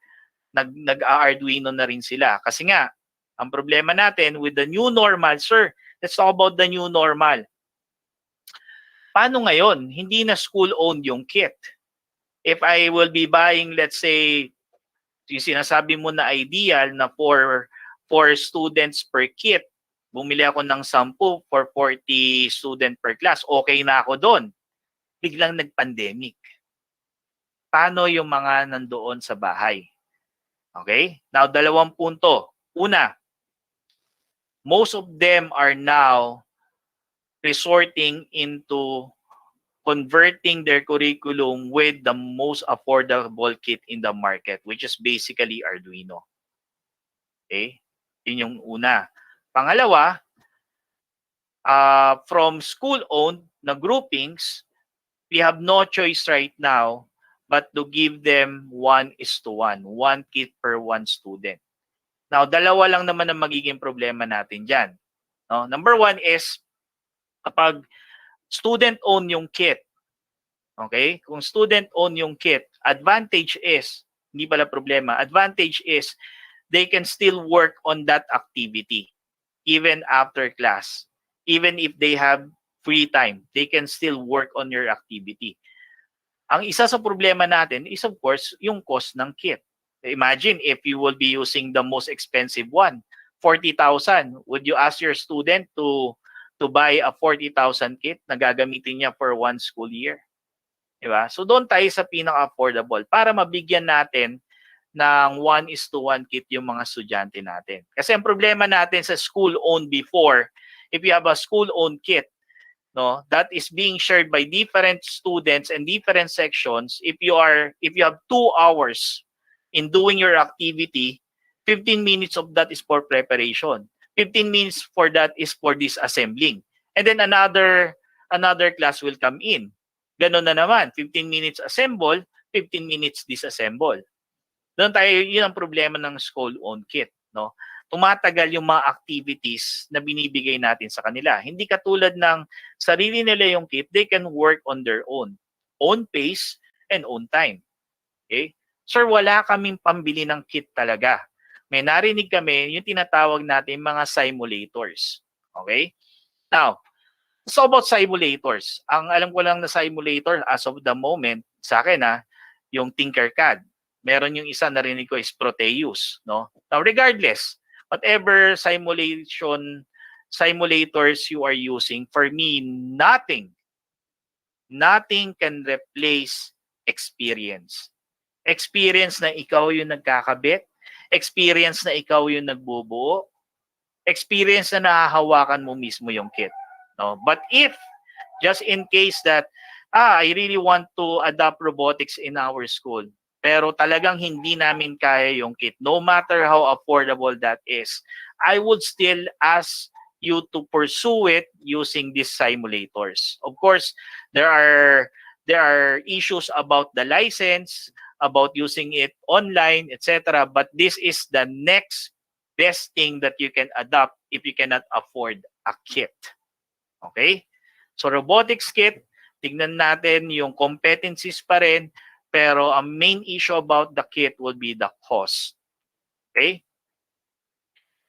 nag-Arduino na rin sila. Kasi nga, ang problema natin with the new normal, sir, let's talk about the new normal. Paano ngayon? Hindi na school-owned yung kit. If I will be buying, let's say, yung sinasabi mo na ideal na for students per kit, bumili ako ng 10 for 40 student per class, okay na ako doon. Biglang nag-pandemic. Paano yung mga nandoon sa bahay? Okay? Now, 2 punto. Una, most of them are now resorting into converting their curriculum with the most affordable kit in the market, which is basically Arduino. Okay? Yun yung una. Pangalawa, from school-owned na groupings, we have no choice right now but to give them 1:1, 1 kit per 1 student. Now, 2 lang naman ang magiging problema natin dyan. No? Number 1 is, kapag student-owned yung kit, okay? Kung student-owned yung kit, advantage is, hindi pala problema, advantage is, they can still work on that activity, even after class. Even if they have free time, they can still work on your activity. Ang isa sa problema natin is of course yung cost ng kit. Imagine if you will be using the most expensive one, 40,000. Would you ask your student to buy a 40,000 kit na gagamitin niya for 1 school year? Diba? So doon tayo sa pinaka-affordable para mabigyan natin ng 1:1 kit yung mga estudyante natin. Kasi ang problema natin sa school-owned before, if you have a school-owned kit, no, that is being shared by different students and different sections. If you have 2 hours in doing your activity, 15 minutes of that is for preparation. 15 minutes for that is for disassembling. And then another class will come in. Ganon na naman, 15 minutes assemble, 15 minutes disassemble. Doon tayo, yun ang problema ng school-owned kit, no? Tumatagal yung mga activities na binibigay natin sa kanila. Hindi katulad ng sarili nila yung kit, they can work on their own pace and own time. Okay? Sir, wala kaming pambili ng kit talaga. May narinig kami yung tinatawag natin mga simulators. Okay? Now, so about simulators. Ang alam ko lang na simulator as of the moment, sa akin yung Tinkercad. Meron yung isa narinig ko is Proteus. No? Now, regardless, whatever simulators you are using, for me, nothing can replace experience. Experience na ikaw yung nagkakabit, experience na ikaw yung nagbubuo, experience na nahahawakan mo mismo yung kit. No? But if, just in case that, I really want to adopt robotics in our school, pero talagang hindi namin kaya yung kit, no matter how affordable that is, I would still ask you to pursue it using these simulators. Of course, there are issues about the license, about using it online, etc. But this is the next best thing that you can adopt if you cannot afford a kit. Okay? So robotics kit, tignan natin yung competencies pa rin, pero ang main issue about the kit will be the cost. Okay?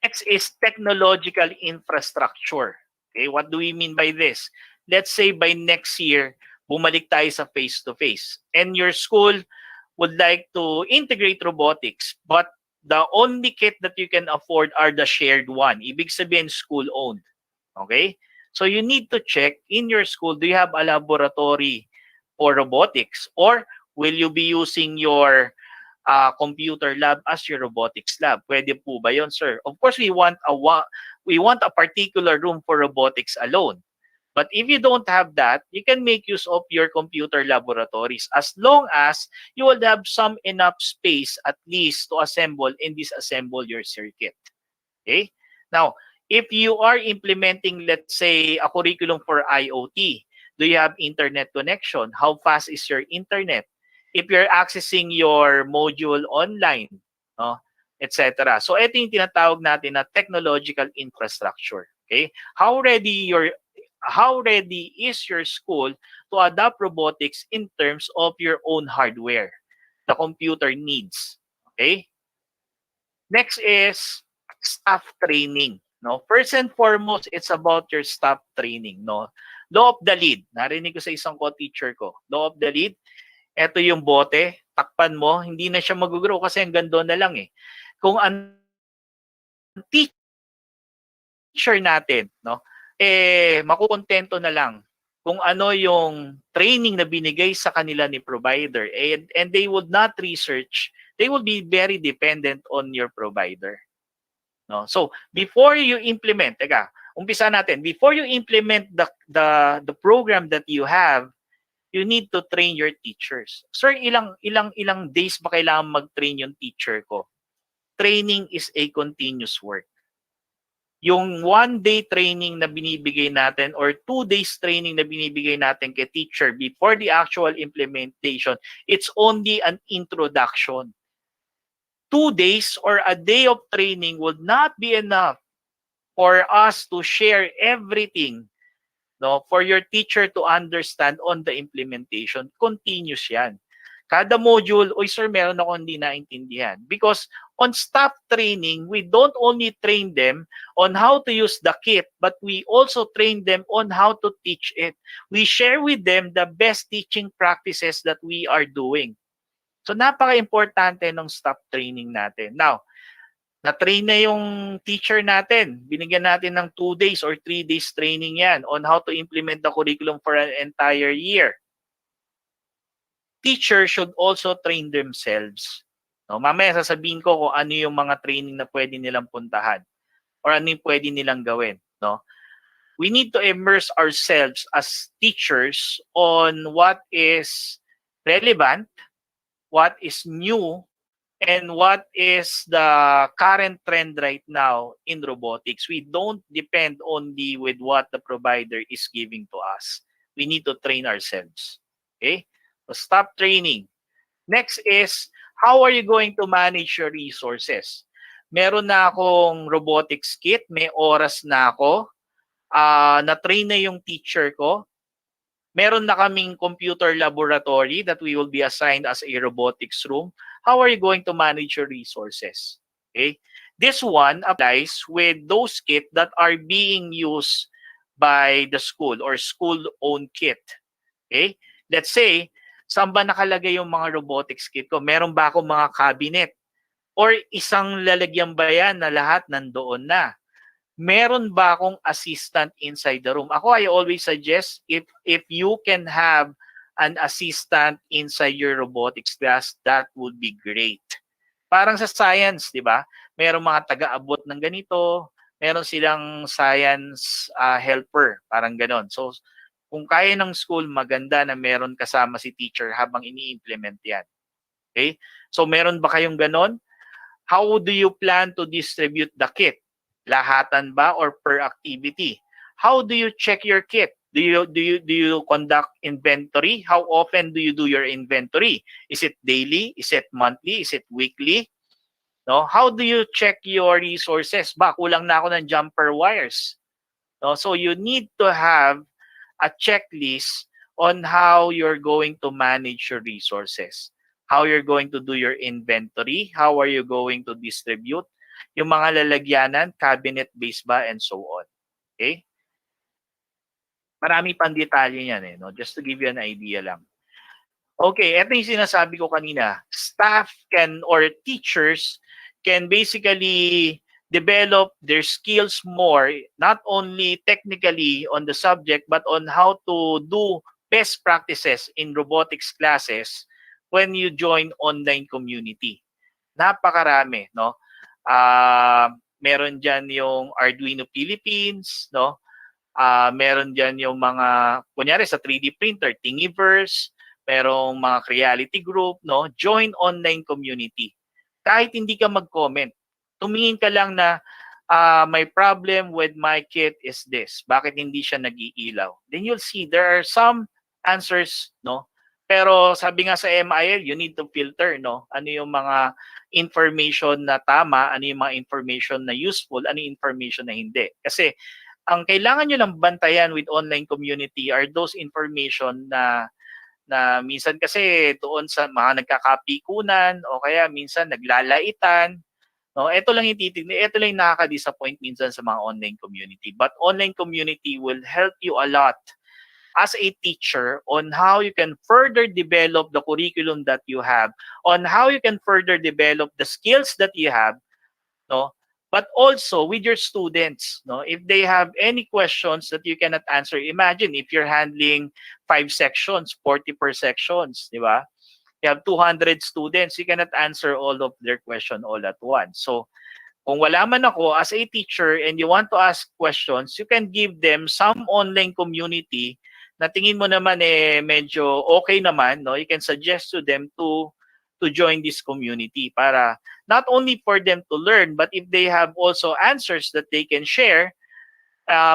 Next is technological infrastructure. Okay? What do we mean by this? Let's say by next year, bumalik tayo sa face-to-face. And your school would like to integrate robotics, but the only kit that you can afford are the shared one. Ibig sabihin, school-owned. Okay? So you need to check in your school, do you have a laboratory for robotics? Or will you be using your computer lab as your robotics lab? Pwede po ba yun, sir? Of course, we want a particular room for robotics alone. But if you don't have that, you can make use of your computer laboratories as long as you will have some enough space at least to assemble and disassemble your circuit. Okay? Now, if you are implementing, let's say, a curriculum for IoT, do you have internet connection? How fast is your internet? If you're accessing your module online, no, etc. So, ito yung tinatawag natin na technological infrastructure. Okay? How ready is your school to adopt robotics in terms of your own hardware, the computer needs? Okay? Next is staff training. No? First and foremost, it's about your staff training. No? Law of the lead. Narinig ko sa isang co-teacher ko. Law of the lead. Ito yung bote. Takpan mo. Hindi na siya mag-grow kasi hanggang doon na lang eh. Kung ang teacher natin, no, makukontento na lang kung ano yung training na binigay sa kanila ni provider, and they would not research, they will be very dependent on your provider. No? So, before you implement, umpisa natin, before you implement the program that you have, you need to train your teachers. Sir, ilang days ba kailangan mag-train yung teacher ko? Training is a continuous work. Yung 1-day training na binibigay natin or 2 days training na binibigay natin kay teacher before the actual implementation, it's only an introduction. 2 days or a day of training would not be enough for us to share everything, no, for your teacher to understand on the implementation. Continuous yan. Kada module, oy sir, meron ako hindi naintindihan. Because on staff training, we don't only train them on how to use the kit, but we also train them on how to teach it. We share with them the best teaching practices that we are doing. So napaka-importante ng staff training natin. Now, na-train na yung teacher natin. Binigyan natin ng 2 days or 3 days training yan on how to implement the curriculum for an entire year. Teachers should also train themselves. No, mamaya sasabihin ko kung ano yung mga training na pwede nilang puntahan or ano yung pwede nilang gawin. No? We need to immerse ourselves as teachers on what is relevant, what is new, and what is the current trend right now in robotics. We don't depend only with what the provider is giving to us. We need to train ourselves. Okay? So stop training. Next is How are you going to manage your resources? Meron na akong robotics kit, may oras na ako, na-train na yung teacher ko, meron na kaming computer laboratory that we will be assigned as a robotics room. How are you going to manage your resources? Okay? This one applies with those kit that are being used by the school or school-owned kit. Okay? Let's say, saan ba nakalagay yung mga robotics kit ko? Meron ba akong mga cabinet? Or isang lalagyan ba yan na lahat nandoon na? Meron ba akong assistant inside the room? Ako, I always suggest if you can have an assistant inside your robotics class, that would be great. Parang sa science, di ba? Merong mga taga-abot ng ganito, meron silang science helper, parang ganon. So, kung kaya ng school, maganda na meron kasama si teacher habang ini-implement yan. Okay? So, meron ba kayong ganon? How do you plan to distribute the kit? Lahatan ba or per activity? How do you check your kit? Do you conduct inventory? How often do you do your inventory? Is it daily? Is it monthly? Is it weekly? No? How do you check your resources? Ba, kulang na ako ng jumper wires. No? So you need to have a checklist on how you're going to manage your resources. How you're going to do your inventory, how are you going to distribute, yung mga lalagyanan, cabinet base ba, and so on. Okay? Marami pang detalye yan no? Just to give you an idea lang. Okay, ito yung sinasabi ko kanina. Staff can or teachers can basically develop their skills more, not only technically on the subject, but on how to do best practices in robotics classes when you join online community. Napakarami, no? Meron dyan yung Arduino Philippines, no? Meron dyan yung mga, kunyari sa 3D printer, Thingiverse, merong mga Creality Group, no? Join online community. Kahit hindi ka mag-comment, tumingin ka lang na my problem with my kit is this. Bakit hindi siya nag-iilaw? Then you'll see there are some answers, no? Pero sabi nga sa MIL, you need to filter, no? Ano yung mga information na tama, ano yung mga information na useful, ano yung information na hindi. Kasi ang kailangan nyo lang bantayan with online community are those information na minsan kasi doon sa mga nagkakapikunan o kaya minsan naglalaitan. No, ito lang yung titignan, ito lang yung nakaka-disappoint minsan sa mga online community. But online community will help you a lot as a teacher on how you can further develop the curriculum that you have, on how you can further develop the skills that you have, no? But also with your students, no? If they have any questions that you cannot answer, imagine if you're handling 5 sections, 40 per sections, di ba? You have 200 students, you cannot answer all of their question all at once. So, kung wala man ako as a teacher and you want to ask questions, you can give them some online community na tingin mo naman medyo okay naman, no? You can suggest to them to join this community para not only for them to learn, but if they have also answers that they can share,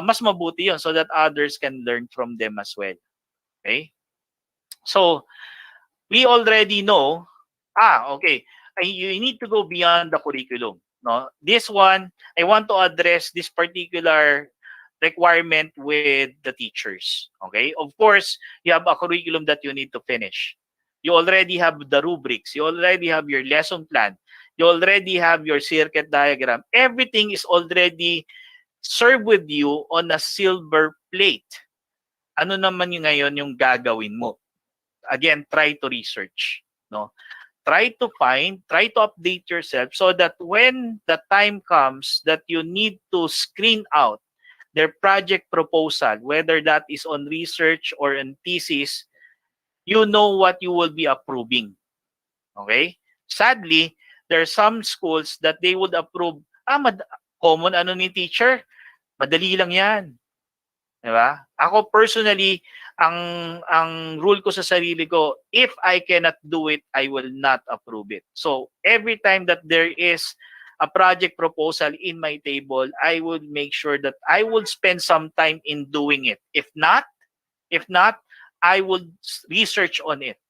mas mabuti yun so that others can learn from them as well. Okay? So, we already know, okay, you need to go beyond the curriculum. No? This one, I want to address this particular requirement with the teachers. Okay? Of course, you have a curriculum that you need to finish. You already have the rubrics. You already have your lesson plan. You already have your circuit diagram. Everything is already served with you on a silver plate. Ano naman yung ngayon yung gagawin mo? Again, try to research. No? Try to update yourself so that when the time comes that you need to screen out their project proposal, whether that is on research or on thesis, you know what you will be approving. Okay? Sadly, there are some schools that they would approve, common ano ni teacher, madali lang yan. Diba? Ako personally, ang rule ko sa sarili ko, if I cannot do it, I will not approve it. So, every time that there is a project proposal in my table, I would make sure that I would spend some time in doing it. If not, I would research on it.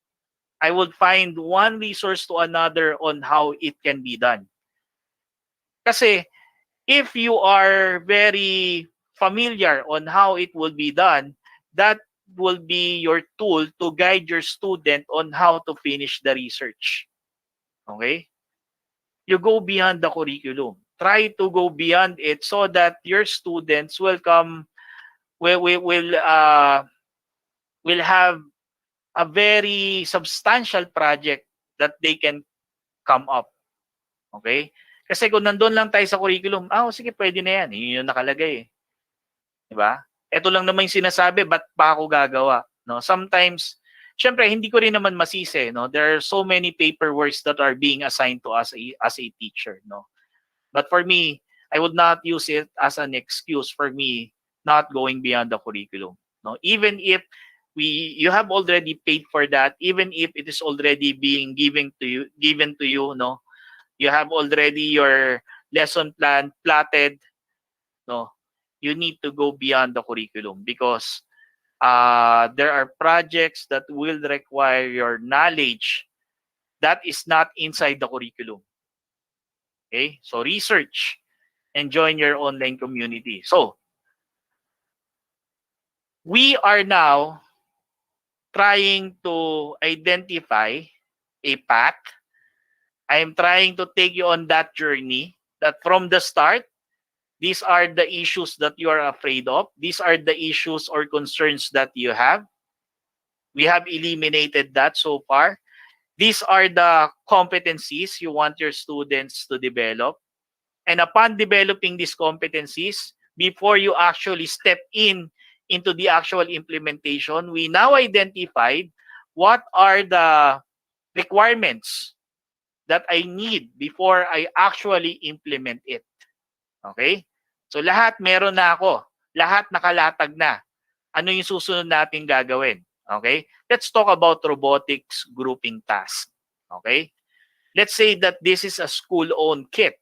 I would find one resource to another on how it can be done. Kasi if you are very familiar on how it will be done, that will be your tool to guide your student on how to finish the research. Okay? You go beyond the curriculum. Try to go beyond it so that your students will come will have a very substantial project that they can come up. Okay? Kasi kung nandun lang tayo sa curriculum, sige, pwede na yan. Yun yung nakalagay. Diba? Ito lang naman yung sinasabi, ba't pa ako gagawa? No? Sometimes, syempre, hindi ko rin naman masisi. No? There are so many paperworks that are being assigned to us as a teacher. No? But for me, I would not use it as an excuse for me not going beyond the curriculum. No? Even if you have already paid for that, even if it is already being given to you, no, you have already your lesson plan plotted, no, you need to go beyond the curriculum because there are projects that will require your knowledge that is not inside the curriculum. Okay, so research and join your online community. So we are now trying to identify a path. I am trying to take you on that journey that from the start, these are the issues that you are afraid of. These are the issues or concerns that you have. We have eliminated that so far. These are the competencies you want your students to develop. And upon developing these competencies, before you actually step into the actual implementation, we now identified what are the requirements that I need before I actually implement it. Okay? So lahat meron na ako. Lahat nakalatag na. Ano yung susunod natin gagawin? Okay? Let's talk about robotics grouping task. Okay? Let's say that this is a school-owned kit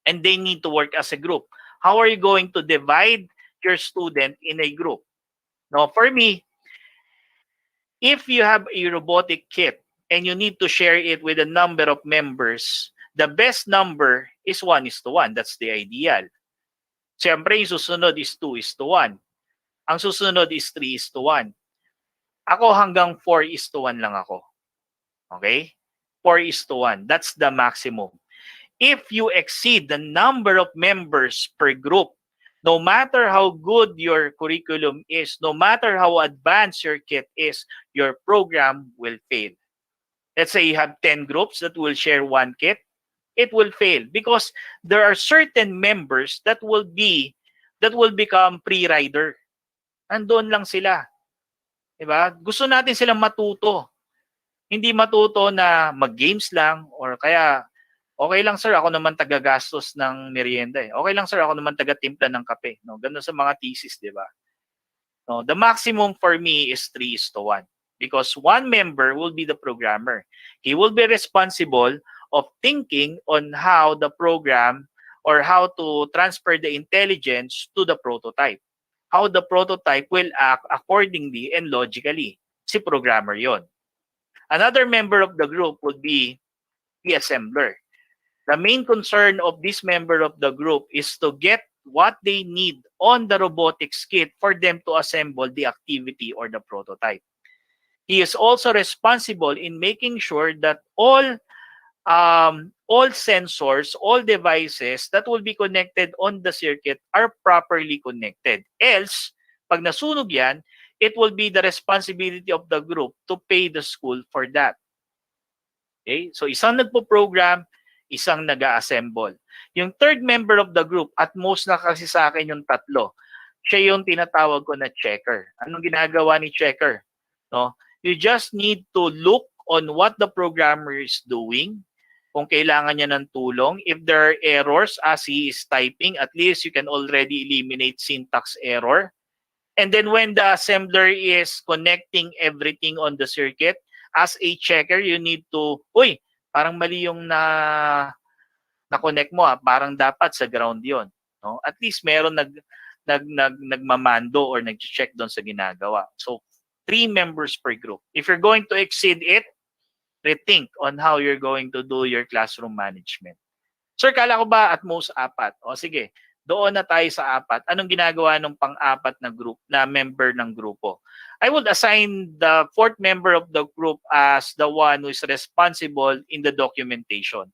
and they need to work as a group. How are you going to divide your student in a group? Now, for me, if you have a robotic kit and you need to share it with a number of members, the best number is 1:1. That's the ideal. Siyempre, yung susunod is 2:1. Ang susunod is 3:1. Ako hanggang 4:1 lang ako. Okay? 4:1. That's the maximum. If you exceed the number of members per group, no matter how good your curriculum is, no matter how advanced your kit is, your program will fail. Let's say you have 10 groups that will share one kit, it will fail because there are certain members that will become pre-rider. Andun lang sila. Diba? Gusto natin silang matuto. Hindi matuto na mag-games lang or kaya okay lang sir, ako naman taga-gastos ng merienda eh. Okay lang sir, ako naman taga-timpla ng kape. No? Ganun sa mga thesis, di ba? No, the maximum for me is 3:1 because one member will be the programmer. He will be responsible of thinking on how the program or how to transfer the intelligence to the prototype. How the prototype will act accordingly and logically. Si programmer yon. Another member of the group would be the assembler. The main concern of this member of the group is to get what they need on the robotics kit for them to assemble the activity or the prototype. He is also responsible in making sure that all sensors, all devices that will be connected on the circuit are properly connected. Else, pag nasunog yan, it will be the responsibility of the group to pay the school for that. Okay? So isang nagpo-program, isang nag-assemble. Yung third member of the group, at most na kasi sa akin yung tatlo, siya yung tinatawag ko na checker. Anong ginagawa ni checker? No? You just need to look on what the programmer is doing. Kung kailangan niya ng tulong. If there are errors as he is typing, at least you can already eliminate syntax error. And then when the assembler is connecting everything on the circuit, as a checker, you need to, parang mali yung na-connect mo, parang dapat sa ground yon. No? At least meron nagmamando or nag-check doon sa ginagawa. So, 3 members per group. If you're going to exceed it, rethink on how you're going to do your classroom management. Sir, kala ko ba at most 4? O sige, doon na tayo sa 4. Anong ginagawa ng pang-4 na group, na member ng grupo? I would assign the 4th member of the group as the one who is responsible in the documentation.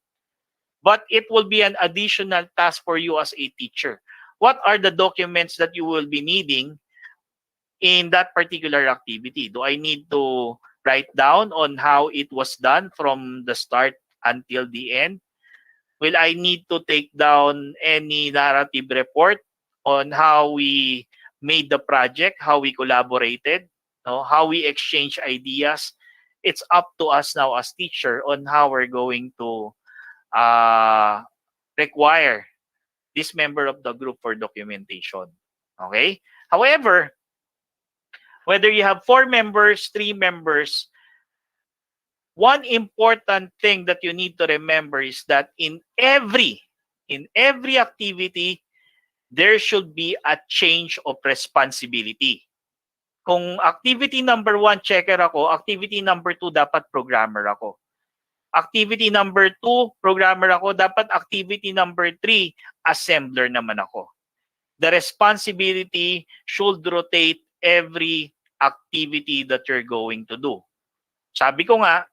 But it will be an additional task for you as a teacher. What are the documents that you will be needing in that particular activity? Do I need to write down on how it was done from the start until the end? Will I need to take down any narrative report on how we made the project, how we collaborated, how we exchange ideas? It's up to us now as teacher on how we're going to require this member of the group for documentation. Okay? However, whether you have 4 members, 3 members, one important thing that you need to remember is that in every activity, there should be a change of responsibility. Kung activity number 1, checker ako, activity number 2, dapat programmer ako. Activity number 2, programmer ako, dapat activity number 3, assembler naman ako. The responsibility should rotate every activity that you're going to do. Sabi ko nga,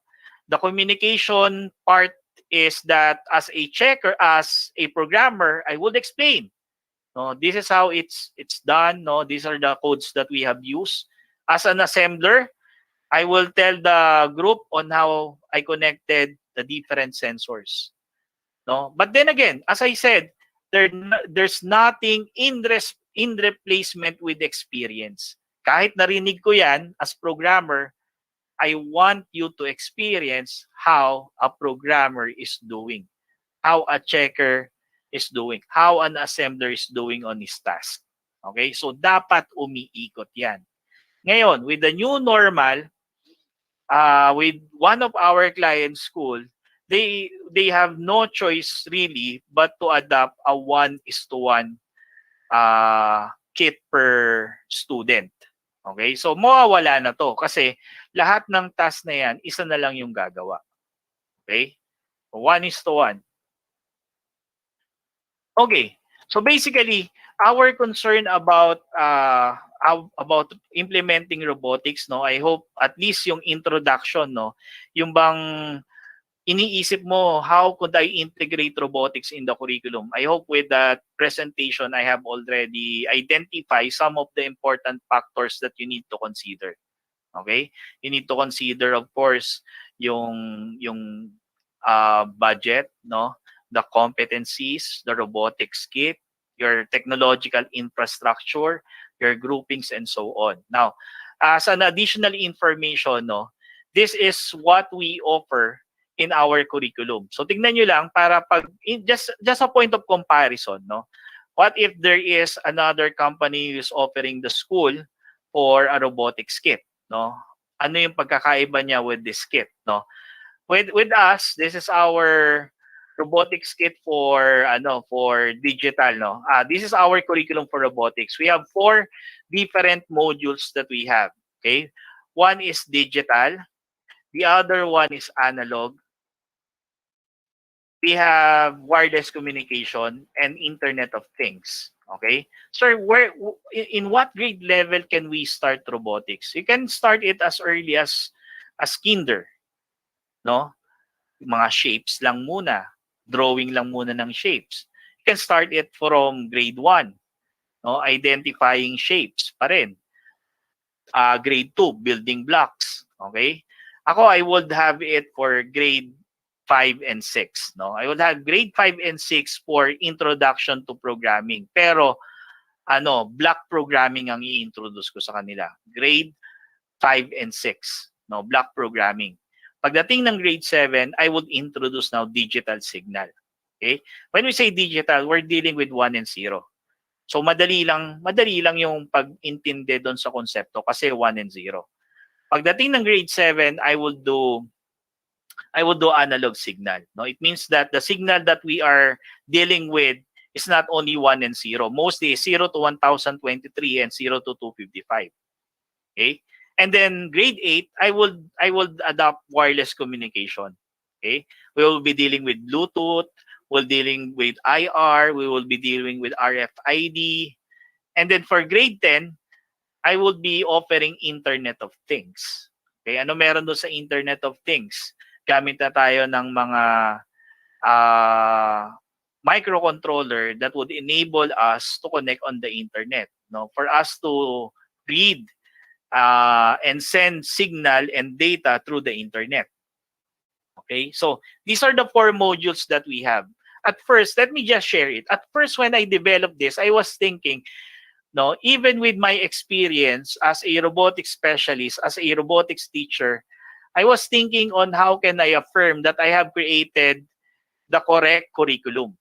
the communication part is that as a checker, as a programmer, I would explain. No, this is how it's done. No, these are the codes that we have used. As an assembler, I will tell the group on how I connected the different sensors. No, but then again, as I said, there's nothing in replacement with experience. Kahit narinig ko yan as programmer, I want you to experience how a programmer is doing, how a checker is doing, how an assembler is doing on his task. Okay? So, dapat umiikot yan. Ngayon, with the new normal, with one of our client school, they have no choice really but to adopt a 1:1 kit per student. Okay? So, mawawala na to kasi lahat ng task na yan, isa na lang yung gagawa. Okay? 1:1. Okay. So, basically, our concern about implementing robotics, no, I hope at least yung introduction, no, yung bang iniisip mo, how could I integrate robotics in the curriculum? I hope with that presentation, I have already identified some of the important factors that you need to consider. Okay? You need to consider, of course, yung budget, no, the competencies, the robotics kit, your technological infrastructure, your groupings, and so on. Now, as an additional information, no, this is what we offer in our curriculum. So tingnan nyo lang para just a point of comparison, no. What if there is another company who is offering the school for a robotics kit, no? Ano yung pagkakaiba niya with this kit, no? With us, this is our robotics kit for digital, no. This is our curriculum for robotics. We have 4 different modules that we have. Okay, one is digital, the other one is analog. We have wireless communication and Internet of Things. Okay, sir, in what grade level can we start robotics? You can start it as early as kinder, no. Mga shapes lang muna. Drawing lang muna ng shapes. You can start it from grade 1. No? Identifying shapes pa rin. Grade 2, building blocks. Okay? Ako, I would have it for grade 5 and 6. No? I would have grade 5 and 6 for introduction to programming. Pero, block programming ang i-introduce ko sa kanila. Grade 5 and 6. No? Block programming. Pagdating ng grade 7, I would introduce now digital signal. Okay? When we say digital, we're dealing with 1 and 0. So madali lang yung pag-intindi doon sa konsepto kasi 1 and 0. Pagdating ng grade 7, I would do analog signal. No, it means that the signal that we are dealing with is not only 1 and 0. Mostly 0 to 1023 and 0 to 255. Okay? And then grade 8, I would adopt wireless communication. Okay? We will be dealing with Bluetooth, we'll dealing with IR, we will be dealing with RFID. And then for grade 10, I would be offering Internet of Things. Okay, ano meron doon sa Internet of Things? Gamit na tayo ng mga microcontroller that would enable us to connect on the internet, no? For us to read and send signal and data through the internet. Okay, so these are the 4 modules that we have. At first, let me just share it. At first, when I developed this, I was thinking, no, even with my experience as a robotics specialist, as a robotics teacher, I was thinking on how can I affirm that I have created the correct curriculum.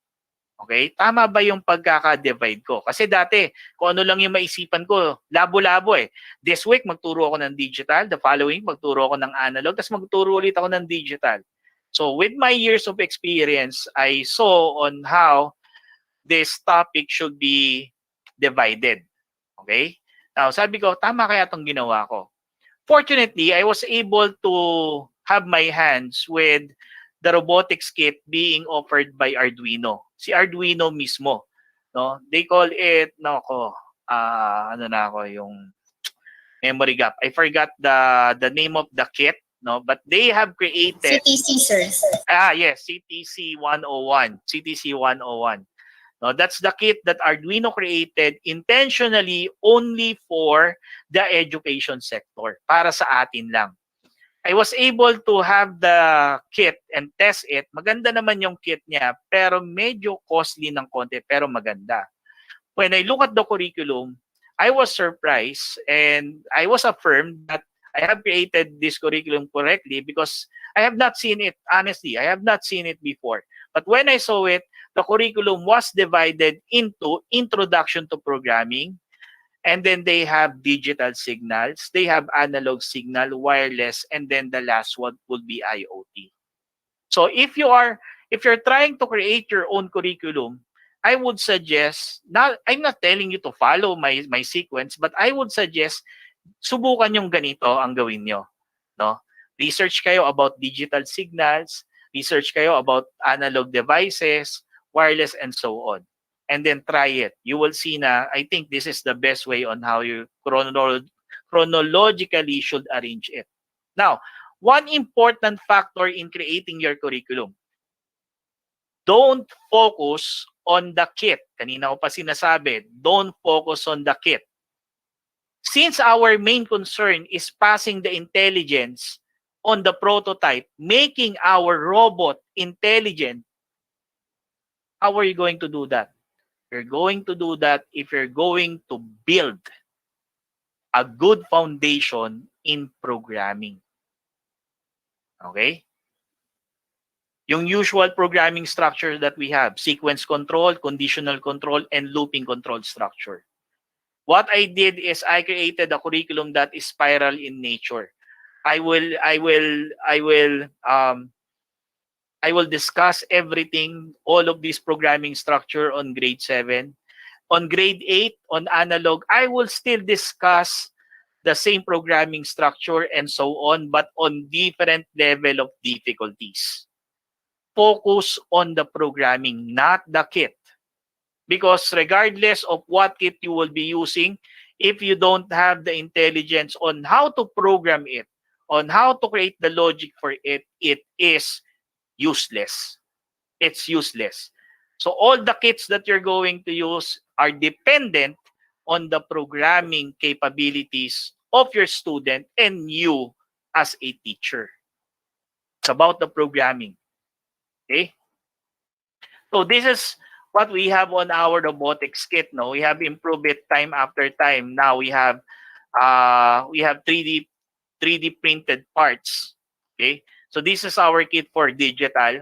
Okay? Tama ba yung pagkaka-divide ko? Kasi dati, kung ano lang yung maisipan ko, labo-labo eh. This week, magturo ako ng digital. The following, magturo ako ng analog. Tapos magturo ulit ako ng digital. So, with my years of experience, I saw on how this topic should be divided. Okay? Now, sabi ko, tama kaya itong ginawa ko. Fortunately, I was able to have my hands with the robotics kit being offered by Arduino. Si Arduino mismo, no? They call it yung memory gap. I forgot the name of the kit, no? But they have created CTC, sir. Yes, CTC 101. CTC 101. No, that's the kit that Arduino created intentionally only for the education sector, para sa atin lang. I was able to have the kit and test it. Maganda naman yung kit niya, pero medyo costly ng konti, pero maganda. When I look at the curriculum, I was surprised and I was affirmed that I have created this curriculum correctly because I have not seen it, honestly, I have not seen it before. But when I saw it, the curriculum was divided into introduction to programming, and then they have digital signals, they have analog signal, wireless, and then the last one would be IoT. So if you're trying to create your own curriculum, I would suggest, I'm not telling you to follow my sequence, but I would suggest subukan yung ganito ang gawin nyo, no? Research kayo about digital signals, research kayo about analog devices, wireless, and so on. And then try it. You will see na, I think this is the best way on how you chronologically should arrange it. Now, one important factor in creating your curriculum, don't focus on the kit. Kanina ko pa sinasabi, don't focus on the kit. Since our main concern is passing the intelligence on the prototype, making our robot intelligent, how are you going to do that? You're going to do that if you're going to build a good foundation in programming. Okay? Yung usual programming structure that we have, sequence control, conditional control, and looping control structure. What I did is I created a curriculum that is spiral in nature. I will discuss everything, all of this programming structure on grade 7. On grade 8, on analog, I will still discuss the same programming structure and so on, but on different level of difficulties. Focus on the programming, not the kit. Because regardless of what kit you will be using, if you don't have the intelligence on how to program it, on how to create the logic for it, it is useless. It's useless. So all the kits that you're going to use are dependent on the programming capabilities of your student and you as a teacher. It's about the programming. Okay? So this is what we have on our robotics kit. No, we have improved it time after time. Now we have 3D printed parts. Okay? So this is our kit for digital.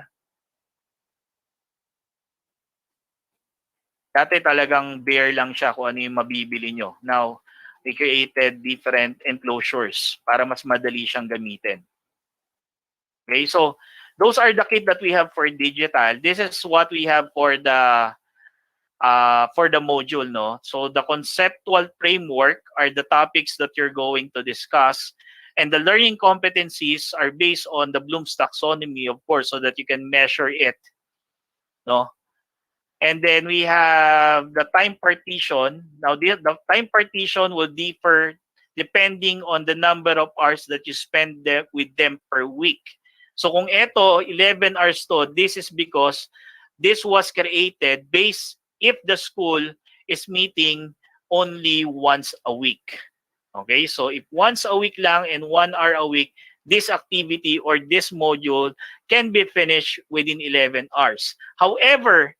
Dati talagang bare lang siya kung ano yung mabibili nyo. Now, we created different enclosures para mas madali siyang gamitin. Okay, so those are the kit that we have for digital. This is what we have for the for the module, no? So the conceptual framework are the topics that you're going to discuss, and the learning competencies are based on the Bloom's taxonomy, of course, so that you can measure it, no? And then we have the time partition. Now, the time partition will differ depending on the number of hours that you spend with them per week. So kung eto, 11 hours to, this is because this was created based if the school is meeting only once a week. Okay, so if once a week lang and 1 hour a week, this activity or this module can be finished within 11 hours. However,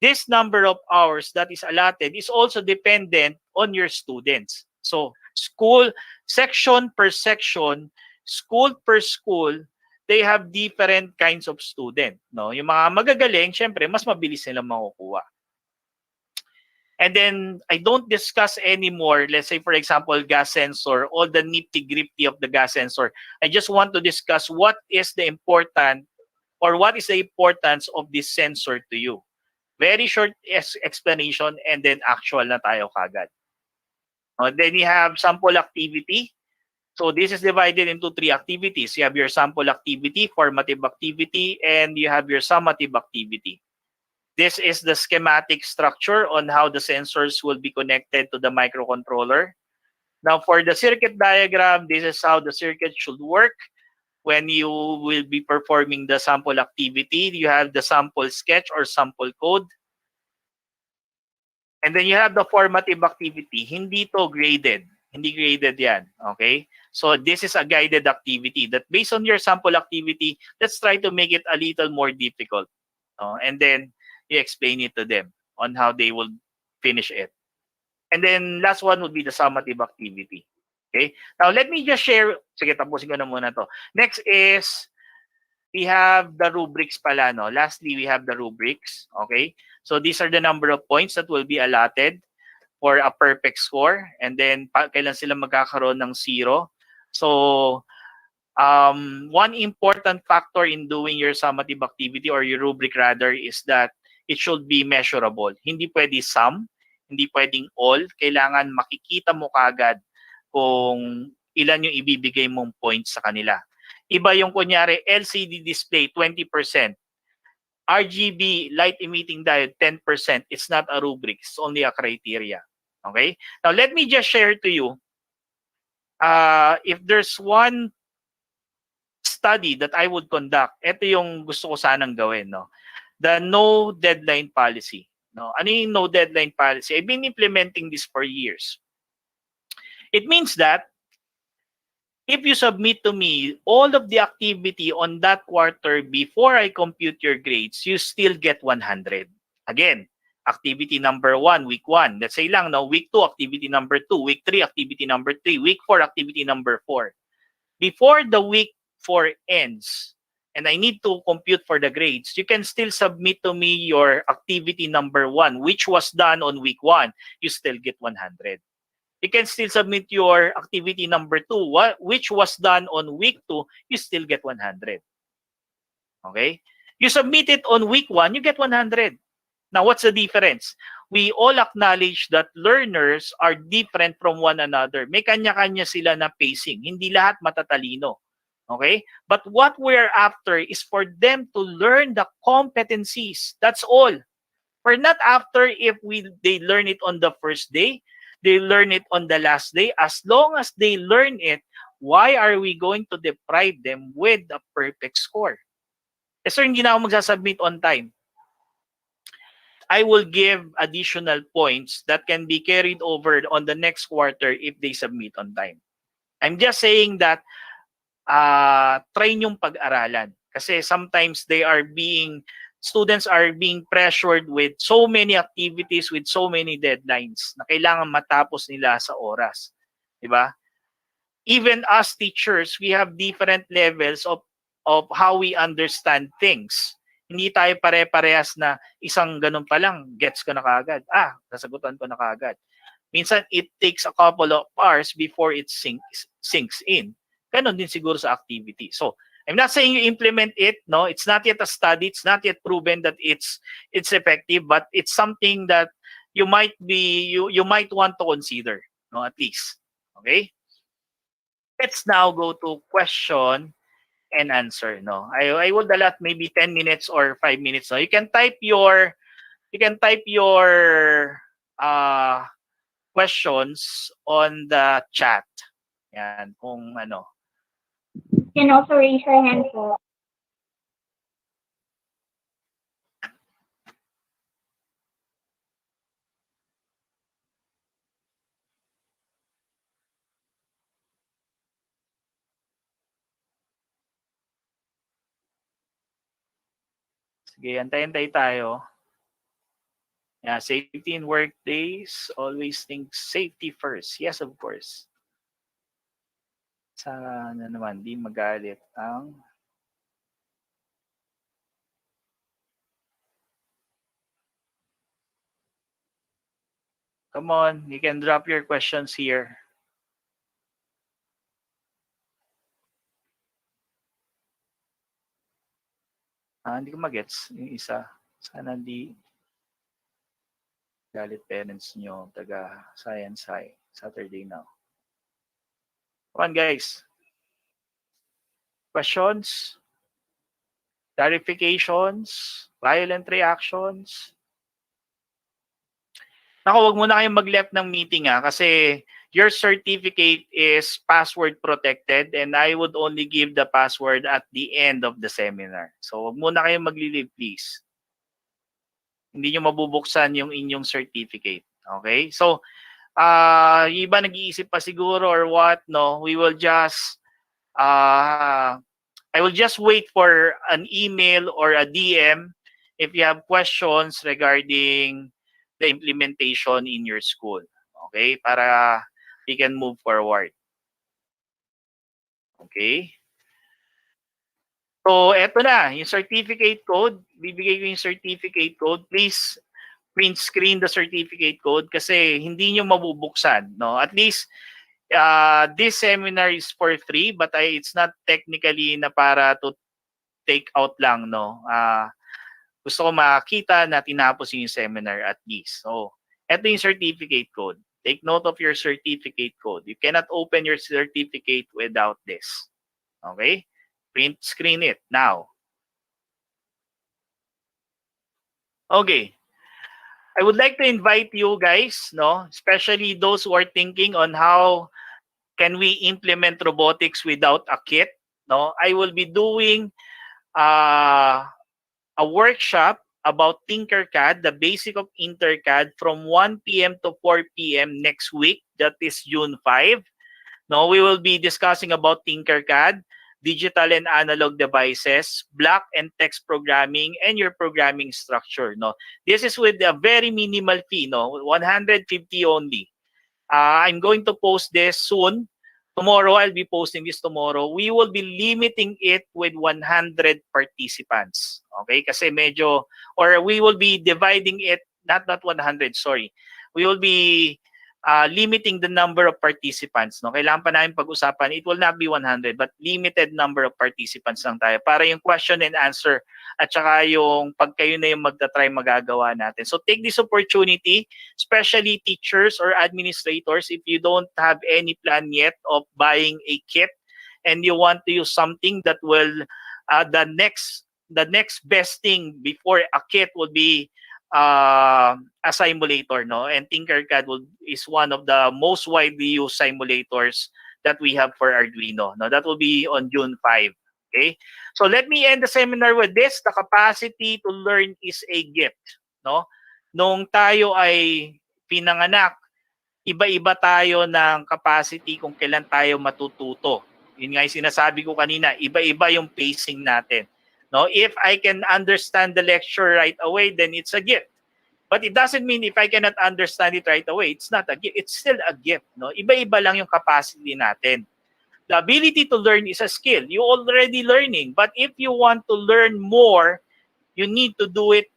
this number of hours that is allotted is also dependent on your students. So school, section per section, school per school, they have different kinds of student. No? Yung mga magagaling, syempre, mas mabilis nilang makukuha. And then, I don't discuss anymore, let's say, for example, gas sensor, all the nitty-gritty of the gas sensor. I just want to discuss what is the important or what is the importance of this sensor to you. Very short explanation and then actual na tayo kagad. Then you have sample activity. So this is divided into 3 activities. You have your sample activity, formative activity, and you have your summative activity. This is the schematic structure on how the sensors will be connected to the microcontroller. Now for the circuit diagram, this is how the circuit should work. When you will be performing the sample activity, you have the sample sketch or sample code. And then you have the formative activity. Hindi to graded. Hindi graded yan. Okay? So this is a guided activity that based on your sample activity, let's try to make it a little more difficult. And then you explain it to them on how they will finish it. And then last one would be the summative activity. Okay? Now let me just share. Sige, tapusin ko na muna to. Next is we have the rubrics pala, no? Lastly, we have the rubrics, okay? So these are the number of points that will be allotted for a perfect score. And then, kailan sila magkakaroon ng 0. So, one important factor in doing your summative activity or your rubric rather is that it should be measurable. Hindi pwede sum, hindi pwedeng all. Kailangan makikita mo kagad kung ilan yung ibibigay mong points sa kanila. Iba yung kunyari, LCD display, 20%. RGB, light emitting diode, 10%. It's not a rubric. It's only a criteria. Okay? Now, let me just share to you, if there's one study that I would conduct, ito yung gusto ko sanang gawin. No? The no deadline policy. No? Ano yung no deadline policy? I've been implementing this for years. It means that if you submit to me all of the activity on that quarter before I compute your grades, you still get 100. Again, activity number 1, week 1. Let's say lang, no? Week 2, activity number 2. Week 3, activity number 3. Week 4, activity number 4. Before the week 4 ends, and I need to compute for the grades, you can still submit to me your activity number 1, which was done on week 1. You still get 100. You can still submit your activity number 2, which was done on week 2, you still get 100. Okay? You submit it on week 1, you get 100. Now, what's the difference? We all acknowledge that learners are different from one another. May kanya-kanya sila na pacing. Hindi lahat matatalino. Okay? But what we're after is for them to learn the competencies. That's all. We're not after if they learn it on the first day, they learn it on the last day. As long as they learn it, why are we going to deprive them with a perfect score? Eh, sir, hindi na ako magsasubmit on time. I will give additional points that can be carried over on the next quarter if they submit on time. I'm just saying that try nyong pag-aralan. Kasi sometimes students are being pressured with so many activities, with so many deadlines na kailangan matapos nila sa oras. Diba? Even as teachers, we have different levels of how we understand things. Hindi tayo pare-parehas na isang ganun pa lang, gets ko na kaagad. Nasagutan ko na kaagad. Minsan, it takes a couple of hours before it sinks in. Ganon din siguro sa activity. So, I'm not saying you implement it. No, it's not yet a study. It's not yet proven that it's effective, but it's something that you might want to consider. No, at least. Okay. Let's now go to question and answer. No, I would allot maybe 10 minutes or 5 minutes. No, you can type your uh, questions on the chat. Yan, kung ano. You can also raise your hand po. Sige, antay-antay tayo. Yeah, safety in workdays. Always think safety first. Yes, of course. Sana naman, di magalit ang... Come on, you can drop your questions here. Hindi ko magets yung isa. Sana di galit parents nyo, taga Science High. Saturday now. Come on, guys. Questions? Clarifications? Violent reactions? Naku, wag muna kayong mag-left ng meeting kasi your certificate is password protected and I would only give the password at the end of the seminar. So wag muna kayong mag-leave, please. Hindi nyo mabubuksan yung inyong certificate. Okay? So, iba nag-iisip pa siguro or what, no? We will just, I will just wait for an email or a DM if you have questions regarding the implementation in your school. Okay? Para we can move forward. Okay? So, eto na. Yung certificate code. Bibigay ko yung certificate code. Please print screen the certificate code kasi hindi nyo mabubuksan. No? At least, this seminar is for free but it's not technically na para to take out lang. No? Gusto ko makita na tinapos yung seminar at least. So, eto yung certificate code. Take note of your certificate code. You cannot open your certificate without this. Okay? Print screen it now. Okay. I would like to invite you guys, no, especially those who are thinking on how can we implement robotics without a kit. No, I will be doing a workshop about Tinkercad, the basic of Tinkercad, from 1 p.m. to 4 p.m. next week. That is June 5. No, we will be discussing about Tinkercad, digital and analog devices, block and text programming, and your programming structure. No, this is with a very minimal fee. No, 150 only. I'm going to post this soon. Tomorrow, I'll be posting this tomorrow. We will be limiting it with 100 participants. Okay? Kasi medyo, or we will be dividing it, not 100, sorry. We will be limiting the number of participants. No? Kailangan pa namin pag-usapan. It will not be 100, but limited number of participants lang tayo. Para yung question and answer at saka yung pag kayo na yung magta-try magagawa natin. So take this opportunity, especially teachers or administrators, if you don't have any plan yet of buying a kit and you want to use something that will, the next best thing before a kit would be a simulator, no? And Tinkercad is one of the most widely used simulators that we have for Arduino. No, that will be on June 5. Okay? So let me end the seminar with this. The capacity to learn is a gift, no? Nung tayo ay pinanganak, iba-iba tayo ng capacity kung kailan tayo matututo. Yun nga yung sinasabi ko kanina, iba-iba yung pacing natin. No, if I can understand the lecture right away, then it's a gift. But it doesn't mean if I cannot understand it right away, it's not a gift. It's still a gift. No, iba-iba lang yung capacity natin. The ability to learn is a skill. You're already learning, but if you want to learn more, you need to do it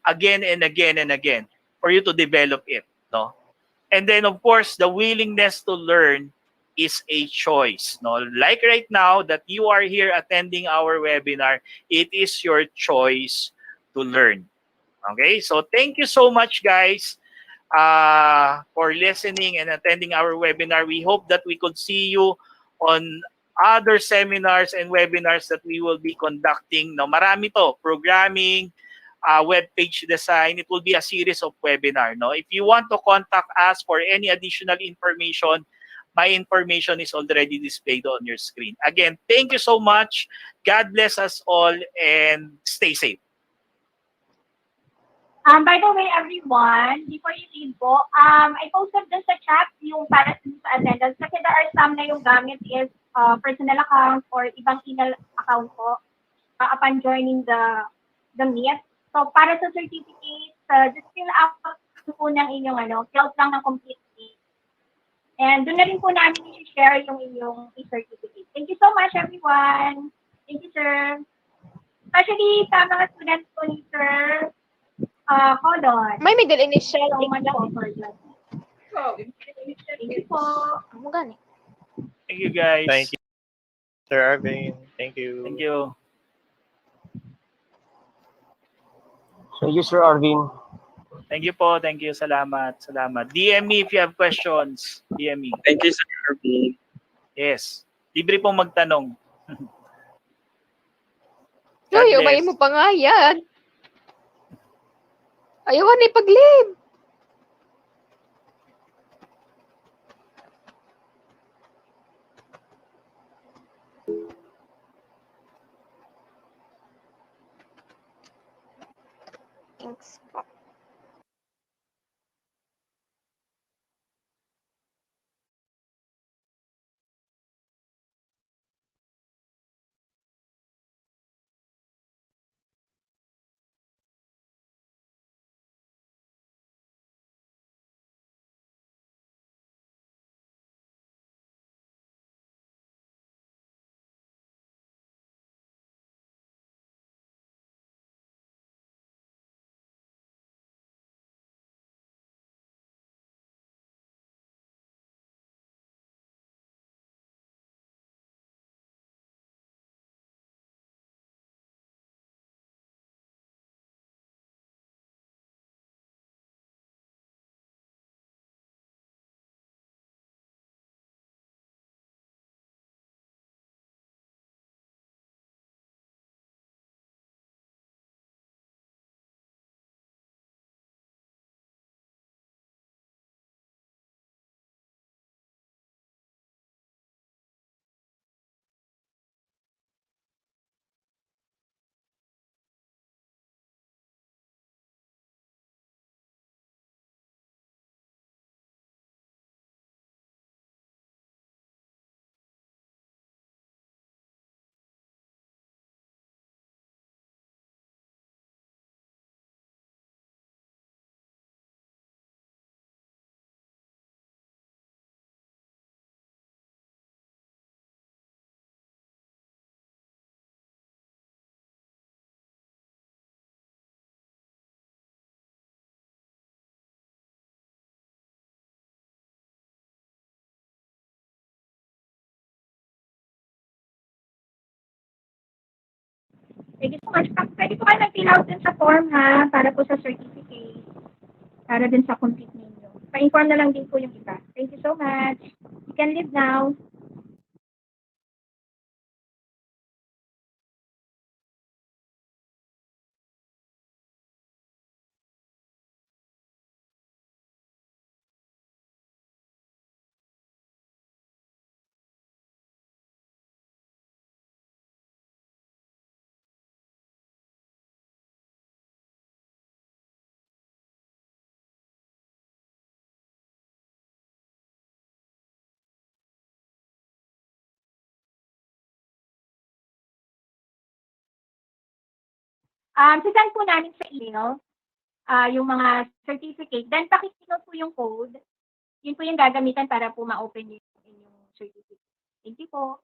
again and again and again for you to develop it. No, and then of course the willingness to learn is a choice. No? Like right now that you are here attending our webinar, it is your choice to learn. Okay, so thank you so much, guys, for listening and attending our webinar. We hope that we could see you on other seminars and webinars that we will be conducting. No, marami to, programming, web page design. It will be a series of webinar. No, if you want to contact us for any additional information, my information is already displayed on your screen. Again, thank you so much. God bless us all and stay safe. By the way, everyone, before you leave po, I posted dun sa chat yung para sa attendance kasi there are some na yung gamit is personal account or ibang email account po upon joining the meet. So, para sa certificate, just fill out po ng inyong fill lang ng complete name. And doon na rin po namin i-share yung inyong certificate. Thank you so much, everyone. Thank you, sir. Especially sa mga students po ni Sir hold on. May middle initial. So much po for that. Thank you po. Ano gani? Thank you, guys. Thank you, Sir Arvin. Thank you. Thank you. Thank you, Sir Arvin. Thank you po. Thank you. Salamat. Salamat. DM me if you have questions. DM me. Thank you, Sir Arvin. Yes. Libre pong magtanong. God Uy, bless. umay mo pa nga yan. Ayawan na ipag-live. Thanks po. Thank you so much. Pwede po kayo mag-fill out din sa form ha, para po sa certificate. Para din sa complete ninyo. Pa-inform na lang din po yung iba. Thank you so much. You can leave now. Sisend po namin sa email yung mga certificate. Then, pakikinote po yung code. Yun po yung gagamitan para po ma-open yung certificate. Thank you po.